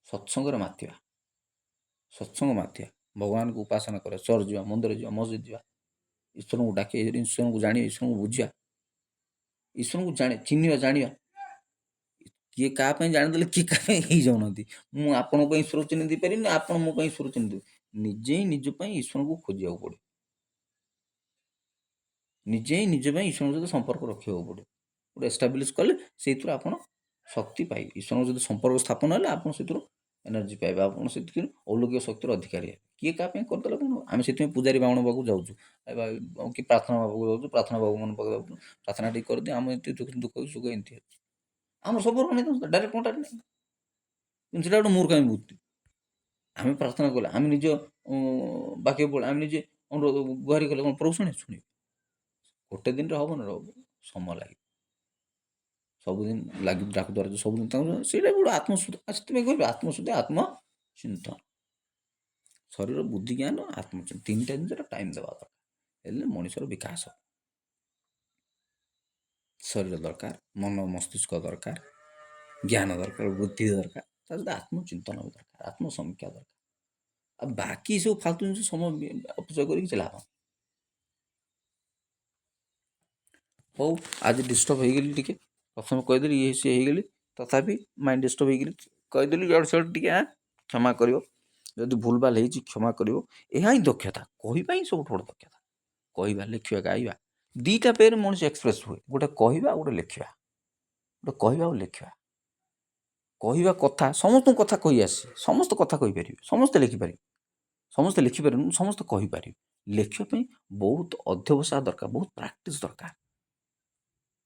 ସତ୍ସଙ୍ଗରେ ମାତିବା, ଭଗବାନଙ୍କୁ ଉପାସନା କରିବା, ଚର୍ଚ୍ଚ ଯିବା, ମନ୍ଦିର ଯିବା, ମସଜିଦ୍ ଯିବା, ଈଶ୍ୱରଙ୍କୁ ଡାକିବା, ଈଶ୍ୱରଙ୍କୁ ଜାଣିବା, ଈଶ୍ୱରଙ୍କୁ ବୁଝିବା, ଈଶ୍ୱରଙ୍କୁ ଚିହ୍ନିବା, ଜାଣିବା। କିଏ କାହା ପାଇଁ ଜାଣିଦେଲେ କିଏ କାହା ପାଇଁ ହେଇଯାଉନାହାନ୍ତି। ମୁଁ ଆପଣଙ୍କ ପାଇଁ ଈଶ୍ୱର ଚିହ୍ନି ଦେଇପାରିନି, ଆପଣ ମୋ ପାଇଁ ଈଶ୍ୱର ଚିହ୍ନି ଦେବେ। ନିଜେ ହିଁ ନିଜ ପାଇଁ ଈଶ୍ୱରଙ୍କୁ ଖୋଜିବାକୁ ପଡ଼ିବ। ନିଜେ ହିଁ ନିଜ ପାଇଁ ଈଶ୍ୱରଙ୍କ ସହିତ ସମ୍ପର୍କ ରଖିବାକୁ ପଡ଼ିବ। ଗୋଟେ ଏଷ୍ଟାବ୍ଲିଶ୍ କଲେ ସେଇଥିରୁ ଆପଣ ଶକ୍ତି ପାଇବେ। ଈଶ୍ୱରଙ୍କ ସହିତ ସମ୍ପର୍କ ସ୍ଥାପନ ହେଲେ ଆପଣ ସେଥିରୁ ଏନର୍ଜି ପାଇବେ, ଆପଣ ସେଥିରୁ ଅଲୌକିକ ଶକ୍ତିର ଅଧିକାରୀ ହେବେ। କିଏ କାହା ପାଇଁ କରିଦେଲେ କ'ଣ? ଆମେ ସେଥିପାଇଁ ପୂଜାରୀ ବାମୁଣ ପାଖକୁ ଯାଉଛୁ, କି ପ୍ରାର୍ଥନା ପାଖକୁ ଯାଉଛୁ, ପ୍ରାର୍ଥନା ଭଗବାନ ପାଖକୁ ଯାଉଛୁ, ପ୍ରାର୍ଥନା ଟିକେ କରିଦିଅ, ଆମେ ଏମିତି ଦୁଃଖ ସୁଖ ଏମିତି ଅଛି, ଆମର ସବୁ ଡାଇରେକ୍ଟ କଣ୍ଟାକ୍ଟ ନାହିଁ। କିନ୍ତୁ ସେଟା ଗୋଟେ ମୂର୍ଖାମୀ ବୃତ୍ତି। ଆମେ ପ୍ରାର୍ଥନା କଲେ, ଆମେ ନିଜ ବାକ୍ୟ ପଢ଼େ, ଆମେ ନିଜେ ଗୁହାରି କଲେ, କ'ଣ ପ୍ରଭୁ ଶୁଣିବେ? ଗୋଟେ ଦିନରେ ହବନି, ସମୟ ଲାଗିବ। ସବୁଦିନ ଲାଗି ଡାକୁ ଦ୍ୱାରା ସବୁଦିନ ତାଙ୍କୁ ସେଇଟା ଗୋଟେ ଆତ୍ମଶୁଦ୍ଧି। ସେଥିପାଇଁ କହିବି ଆତ୍ମଶୁଦ୍ଧି, ଆତ୍ମଚିନ୍ତନ, ଶରୀର, ବୁଦ୍ଧି, ଜ୍ଞାନ, ଆତ୍ମଚିନ୍ତନ, ତିନିଟା ଜିନିଷର ଟାଇମ୍ ଦେବା ଦରକାର। ହେଲେ ମଣିଷର ବିକାଶ। ଶରୀର ଦରକାର, ମନ ମସ୍ତିଷ୍କ ଦରକାର, ଜ୍ଞାନ ଦରକାର, ବୁଦ୍ଧି ଦରକାର, ତା ସହିତ ଆତ୍ମଚିନ୍ତନ ବି ଦରକାର, ଆତ୍ମସମୀକ୍ଷା ଦରକାର। ଆଉ ବାକି ସବୁ ଫାଲତୁ ଜିନିଷ ସମୟ ଅପଚୟ କରିକି କିଛି ଲାଭ। ହଉ, ଆଜି ଡିଷ୍ଟର୍ବ ହେଇଗଲି ଟିକେ, ପ୍ରଥମେ କହିଦେଲି ଇଏ ସିଏ ହେଇଗଲି, ତଥାପି ମାଇଣ୍ଡ ଡିଷ୍ଟର୍ବ ହେଇଗଲି, କହିଦେଲି ଇଆଡ଼ୁ ସିଆଡ଼ୁ ଟିକେ, କ୍ଷମା କରିବ। ଯଦି ଭୁଲଭାଲ ହେଇଛି କ୍ଷମା କରିବ। ଏହା ହିଁ ଦକ୍ଷତା, କହିବା ହିଁ ସବୁଠୁ ବଡ଼ ଦକ୍ଷତା। କହିବା, ଲେଖିବା, ଗାଇବା, ଦୁଇଟା ପେରେ ମଣିଷ ଏକ୍ସପ୍ରେସ୍ ହୁଏ। ଗୋଟେ କହିବା, ଗୋଟେ ଲେଖିବା। ଗୋଟେ କହିବା ଆଉ ଲେଖିବା। କହିବା କଥା, ସମସ୍ତଙ୍କୁ କଥା କହି ଆସେ, ସମସ୍ତେ କଥା କହିପାରିବେ, ସମସ୍ତେ ଲେଖିପାରିବେ, ସମସ୍ତେ ଲେଖିପାରିବେ, ସମସ୍ତେ କହିପାରିବେ। ଲେଖିବା ପାଇଁ ବହୁତ ଅଧ୍ୟବସାୟ ଦରକାର, ବହୁତ ପ୍ରାକ୍ଟିସ୍ ଦରକାର।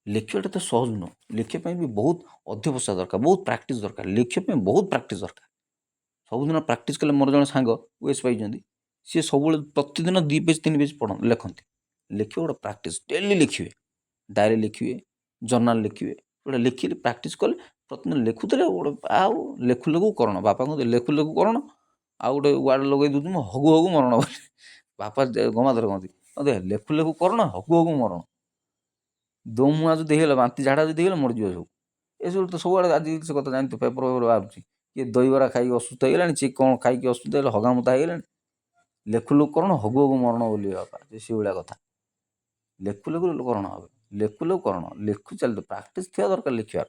ଲେଖିବାଟା ତ ସହଜ ନୁହଁ, ଲେଖିବା ପାଇଁ ବି ବହୁତ ଅଧ୍ୟବସାୟ ଦରକାର, ବହୁତ ପ୍ରାକ୍ଟିସ୍ ଦରକାର। ଲେଖିବା ପାଇଁ ବହୁତ ପ୍ରାକ୍ଟିସ୍ ଦରକାର। ସବୁଦିନ ପ୍ରାକ୍ଟିସ୍ କଲେ, ମୋର ଜଣେ ସାଙ୍ଗ ୱେସ୍ ପାଇଛନ୍ତି, ସିଏ ସବୁବେଳେ ପ୍ରତିଦିନ 2 ପେଜ୍ 3 ପେଜ୍ ଲେଖନ୍ତି। ଲେଖିବେ ଗୋଟେ ପ୍ରାକ୍ଟିସ୍, ଡେଲି ଲେଖିବେ, ଡାଏରୀ ଲେଖିବେ, ଜର୍ନାଲ୍ ଲେଖିବେ, ଗୋଟେ ଲେଖିଲେ ପ୍ରାକ୍ଟିସ୍ କଲେ ପ୍ରତିଦିନ ଲେଖୁଥିଲେ ଗୋଟେ, ଆଉ ଲେଖୁ ଲେଖୁ କରଣ, ବାପାଙ୍କୁ ଲେଖୁ ଲେଖୁ କରଣ, ଆଉ ଗୋଟେ ୱାର୍ଡ଼ ଲଗେଇ ଦେଉଛି ମୁଁ ହଗୁ ହଗୁ ମରଣ ବୋଲି। ବାପା ଗମାଧର କହନ୍ତି, ଲେଖୁ ଲେଖୁ କରଣ, ହଗୁ ହଗୁ ମରଣ। ଦୋମୁହାଁ ଯଦି ହେଇଗଲା, ବାନ୍ତି ଝାଡ଼ା ଯଦି ହେଇଗଲା, ମରିଯିବ ସବୁ। ଏସବୁ ତ ସବୁଆଡ଼େ ଆଜି ସେ କଥା ଜାଣିଥିବ, ପେପର ବାହାରୁଛି, କିଏ ଦହିବରା ଖାଇକି ଅସୁସ୍ଥ ହେଇଗଲାଣି, ସିଏ କ'ଣ ଖାଇକି ଅସୁସ୍ଥ ହେଇଗଲା, ହଗାମୁତା ହେଇଗଲାଣି। ଲେଖୁ ଲେଖୁ କରଣ, ହଗୁ ହଗୁ ମରଣ ବୋଲି ବାପା, ସେଇଭଳିଆ କଥା। ଲେଖୁ ଲେଖୁ କରଣ হবে, ଲେଖୁ ଲେଖୁ କରଣ, ଲେଖୁ ଚାଲିଥିବ, ପ୍ରାକ୍ଟିସ୍ ଥିବା ଦରକାର ଲେଖିବାର।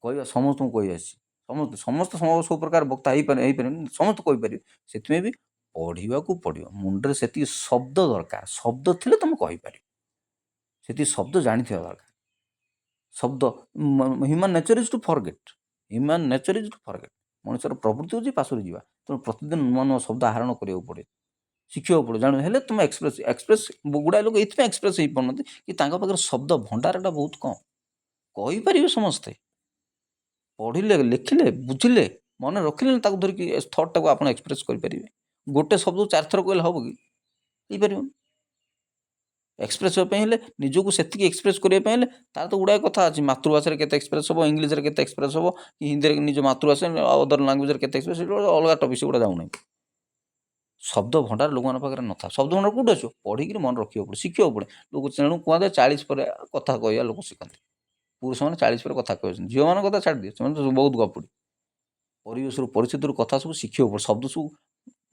କହିବା, ସମସ୍ତଙ୍କୁ କହି ଆସିଛି, ସମସ୍ତେ ସବୁ ପ୍ରକାର ବକ୍ତା ହେଇପାରିବେନି, ସମସ୍ତେ କହିପାରିବେ। ସେଥିପାଇଁ ବି ପଢ଼ିବାକୁ ପଡ଼ିବ, ମୁଣ୍ଡରେ ସେତିକି ଶବ୍ଦ ଦରକାର, ଶବ୍ଦ ଥିଲେ ତୁମେ କହିପାରିବ, ସେତିକି ଶବ୍ଦ ଜାଣିଥିବା ଦରକାର। ଶବ୍ଦ, human nature is to forget, human nature is to forget. ମଣିଷର ପ୍ରବୃତ୍ତି ହେଉଛି ପାଶୋରି ଯିବା। ତେଣୁ ପ୍ରତିଦିନ ନୂଆ ନୂଆ ଶବ୍ଦ ଆହରଣ କରିବାକୁ ପଡ଼େ, ଶିଖିବାକୁ ପଡ଼ିବ, ଜାଣିବ। ହେଲେ ତୁମେ ଏକ୍ସପ୍ରେସ୍ ଗୁଡ଼ାଏ ଲୋକ ଏଇଥିପାଇଁ ଏକ୍ସପ୍ରେସ୍ ହେଇପାରୁନାହାନ୍ତି କି ତାଙ୍କ ପାଖରେ ଶବ୍ଦ ଭଣ୍ଡାରଟା ବହୁତ କମ୍। କହିପାରିବେ ସମସ୍ତେ, ପଢ଼ିଲେ, ଲେଖିଲେ, ବୁଝିଲେ, ମନେ ରଖିଲେ ତାକୁ ଧରିକି ଥଟ୍ଟାକୁ ଆପଣ ଏକ୍ସପ୍ରେସ୍ କରିପାରିବେ। ଗୋଟେ ଶବ୍ଦକୁ 4 ଥର କହିଲେ ହେବ କି? ହେଇପାରିବନି। ଏକ୍ସପ୍ରେସ୍ ହେବା ପାଇଁ ହେଲେ, ନିଜକୁ ସେତିକି ଏକ୍ସପ୍ରେସ୍ କରିବା ପାଇଁ ହେଲେ, ତାର ତ ଗୁଡ଼ାଏ କଥା ଅଛି। ମାତୃଭାଷାରେ କେତେ ଏକ୍ସପ୍ରେସ୍ ହେବ, ଇଂଲିଶରେ କେତେ ଏକ୍ସପ୍ରେସ୍ ହେବ, କି ହିନ୍ଦୀରେ ନିଜ ମାତୃଭାଷା ଅଦର ଲାଙ୍ଗୁଏଜରେ କେତେ ଏକ୍ସପ୍ରେସ୍, ସେଇଟା ଅଲଗା ଟପିକ୍, ସେଗୁଡ଼ା ଯାଉନାହିଁ। ଶବ୍ଦ ଭଣ୍ଡାର ଲୋକମାନଙ୍କ ପାଖରେ ନଥାଏ। ଶବ୍ଦ ଭଣ୍ଡାର କେଉଁଠି ଆସିବ? ପଢ଼ିକିରି ମନେ ରଖିବାକୁ ପଡ଼େ, ଶିଖିବାକୁ ପଡ଼େ। ଲୋକ ତେଣୁ କୁହନ୍ତି 40 ପରେ କଥା କହିବା ଲୋକ ଶିଖନ୍ତି। ପୁରୁଷମାନେ 40 ପରେ କଥା କହିଛନ୍ତି, ଝିଅମାନଙ୍କ କଥା ଛାଡ଼ିଦିଅ, ସେମାନେ ତ ବହୁତ ଗପୁଡ଼ି। ପରିବେଶରୁ, ପରିସ୍ଥିତିରୁ କଥା ସବୁ ଶିଖିବାକୁ ପଡ଼େ, ଶବ୍ଦ ସବୁ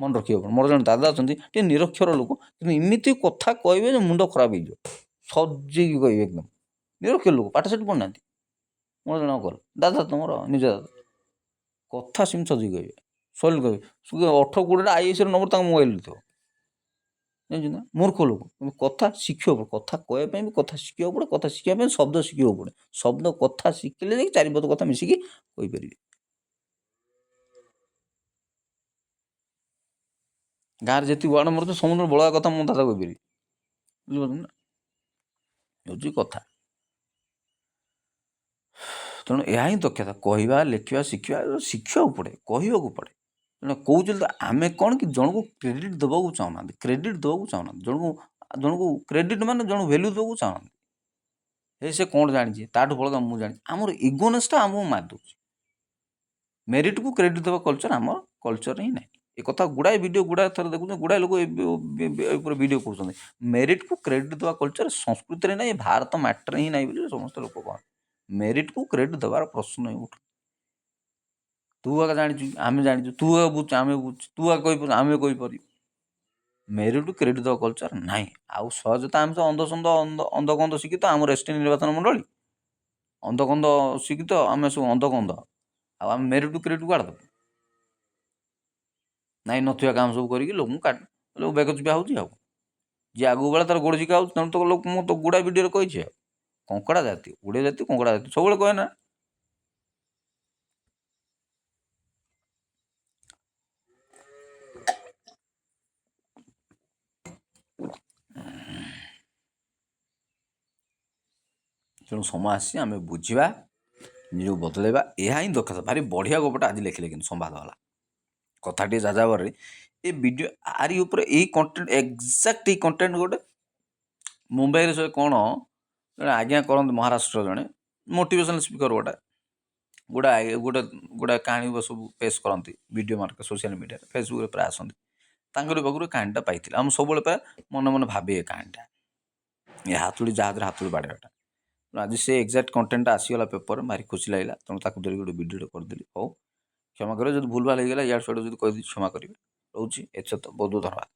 ମନେ ରଖିବାକୁ ପଡ଼େ। ମୋର ଜଣେ ଦାଦା ଅଛନ୍ତି, ଟିକେ ନିରକ୍ଷର ଲୋକ, କିନ୍ତୁ ଏମିତି କଥା କହିବେ ଯେ ମୁଣ୍ଡ ଖରାପ ହେଇଯିବ, ସଜିକି କହିବେ, ଏକଦମ ନିରକ୍ଷର ଲୋକ, ପାଠ ସେଠି ପଢ଼ିନାହାନ୍ତି। ମୋର ଜଣେ ଅଙ୍କଲ, ଦାଦା ତୁମର ନିଜ ଦାଦା, କଥା ସେମିତି ସଜିକି କହିବେ, ସରିଲ କହିବେ। 18-20ଟା IASର ନମ୍ବର ତାଙ୍କ ମୋବାଇଲରେ ଥିବ, ଜାଣିଛୁ ନା। ମୂର୍ଖ ଲୋକ, କିନ୍ତୁ କଥା ଶିଖିବାକୁ ପଡ଼େ, କଥା କହିବା ପାଇଁ ବି କଥା ଶିଖିବାକୁ ପଡ଼େ, କଥା ଶିଖିବା ପାଇଁ ଶବ୍ଦ ଶିଖିବାକୁ ପଡ଼େ। ଶବ୍ଦ, କଥା ଶିଖିଲେ ଯାଇକି 4 କଥା ମିଶିକି କହିପାରିବେ। ଗାଁରେ ଯେତିକି ୱାର୍ଡ଼ ମରୁଛି, ସମୁଦ୍ର ବଳକା କଥା ମୋ ଦାଦା କହିପାରିବି, ବୁଝିପାରୁଛନ୍ତି ନା, ହେଉଛି କଥା। ତେଣୁ ଏହା ହିଁ ଦକ୍ଷତା, କହିବା, ଲେଖିବା, ଶିଖିବାକୁ ପଡ଼େ, କହିବାକୁ ପଡ଼େ। ତେଣୁ କହୁଛନ୍ତି ତ, ଆମେ କ'ଣ କି ଜଣକୁ କ୍ରେଡ଼ିଟ୍ ଦେବାକୁ ଚାହୁଁନାହାନ୍ତି, ଜଣକୁ କ୍ରେଡ଼ିଟ୍ ମାନେ ଜଣକୁ ଭ୍ୟାଲ୍ୟୁ ଦେବାକୁ ଚାହୁଁନାହାନ୍ତି। ସେ କ'ଣ ଜାଣିଛି, ତାଠୁ ବଳକା ମୁଁ ଜାଣିଛି, ଆମର ଇଗୋନେସ୍ଟା ଆମକୁ ମାରି ଦେଉଛି। ମେରିଟ୍କୁ କ୍ରେଡ଼ିଟ୍ ଦେବା କଲଚର୍ ଆମର କଲଚର୍ ହିଁ ନାହିଁ। ଏ କଥା ଗୁଡ଼ାଏ ଭିଡ଼ିଓ, ଗୁଡ଼ାଏ ଥର ଦେଖୁଛନ୍ତି, ଗୁଡ଼ାଏ ଲୋକ ଉପରେ ଭିଡ଼ିଓ କରୁଛନ୍ତି। ମେରିଟ୍କୁ କ୍ରେଡ଼ିଟ୍ ଦେବା କଲଚର୍ ସଂସ୍କୃତିରେ ନାହିଁ, ଭାରତ ମାଟିରେ ହିଁ ନାହିଁ ବୋଲି ସମସ୍ତେ ଲୋକ କହନ୍ତି। ମେରିଟ୍କୁ କ୍ରେଡ଼ିଟ୍ ଦେବାର ପ୍ରଶ୍ନ ହିଁ ଉଠୁ। ତୁ ଆଗ ଜାଣିଛୁ, ଆମେ ଜାଣିଛୁ, ତୁ ଆଗ ବୁଝୁଛୁ, ଆମେ ବୁଝୁଛୁ, ତୁ ଆଗ କହିପାରିବୁ, ଆମେ କହିପାରିବୁ। ମେରିଟ୍କୁ କ୍ରେଡ଼ିଟ୍ ଦେବା କଲଚର୍ ନାହିଁ। ଆଉ ସହଜତା, ଆମେ ତ ଅନ୍ଧକନ୍ଦ ଶିକ୍ଷିତ, ଆମର ଏସ୍ଟି ନିର୍ବାଚନ ମଣ୍ଡଳୀ ଅନ୍ଧକନ୍ଦ ଶିକ୍ଷିତ, ଆମେ ସବୁ ଅନ୍ଧକନ୍ଦ। ଆଉ ଆମେ ମେରିଟ୍କୁ କ୍ରେଡ଼ିଟ୍ କୁଆଡ଼େ ଦେବୁ? ନାଇଁ ନଥିବା କାମ ସବୁ କରିକି ଲୋକଙ୍କୁ ଲୋକ ବେଗ ଚିପା ହେଉଛି। ଆଉ ଯିଏ ଆଗକୁ ବେଳେ ତାର ଗୋଡ଼ ଶିକା ହେଉଛି। ତେଣୁ ତ ଲୋକ, ମୁଁ ତ ଗୁଡ଼ାଏ ଭିଡ଼ିଓରେ କହିଛି, ଆଉ କଙ୍କଡ଼ା ଜାତି, ଓଡ଼ିଆ ଜାତି, କଙ୍କଡ଼ା ଜାତି ସବୁବେଳେ କହେ ନା। ତେଣୁ ସମୟ ଆସିଛି ଆମେ ବୁଝିବା, ନିଜକୁ ବଦଳାଇବା, ଏହା ହିଁ ଦକ୍ଷତା। ଭାରି ବଢ଼ିଆ ଗପଟା ଆଜି ଲେଖିଲେ, କିନ୍ତୁ ସମ୍ବାଦ ହେଲା କଥା ଟିକେ ଯାଯାବରରେ। ଏ ଭିଡ଼ିଓ ଆରି ଉପରେ ଏଇ କଣ୍ଟେଣ୍ଟ, ଏକ୍ଜାକ୍ଟ ଏଇ କଣ୍ଟେଣ୍ଟ ଗୋଟେ ମୁମ୍ବାଇରେ ସେ କ'ଣ ଜଣେ ଆଜ୍ଞା କରନ୍ତି ମହାରାଷ୍ଟ୍ର ଜଣେ ମୋଟିଭେସନାଲ୍ ସ୍ପିକର୍ ଗୋଟେ କାହାଣୀ ସବୁ ପେଶ୍ କରନ୍ତି ଭିଡ଼ିଓ ମାର୍କେ ସୋସିଆଲ୍ ମିଡ଼ିଆରେ ଫେସବୁକ୍ରେ ପ୍ରାୟ ଆସନ୍ତି। ତାଙ୍କରି ପାଖରୁ କାହାଣୀଟା ପାଇଥିଲି ଆଉ ମୁଁ ସବୁବେଳେ ପ୍ରାୟ ମନେ ମନେ ଭାବେ ଏ କାହାଣୀଟା ଏ ହାତୁଡ଼ି ଜାହାଜରେ ହାତୁଡ଼ି ବାଡ଼େଇବାଟା। ଆଜି ସେ ଏକ୍ଜାକ୍ଟ କଣ୍ଟେଣ୍ଟଟା ଆସିଗଲା ପେପରରେ ଭାରି ଖୁସି ଲାଗିଲା ତେଣୁ ତାକୁ ଧରିକି ଗୋଟେ ଭିଡ଼ିଓଟେ କରିଦେଲି। ହଉ କ୍ଷମା କରିବେ ଯଦି ଭୁଲ ଭାଲ ହେଇଗଲା ଇଆଡ଼ୁ ସିଆଡ଼ୁ ଯଦି କହିଦେଇଛି କ୍ଷମା କରିବେ। ରହୁଛି ଏତେ ତ ବହୁତ ବହୁତ ଧନ୍ୟବାଦ।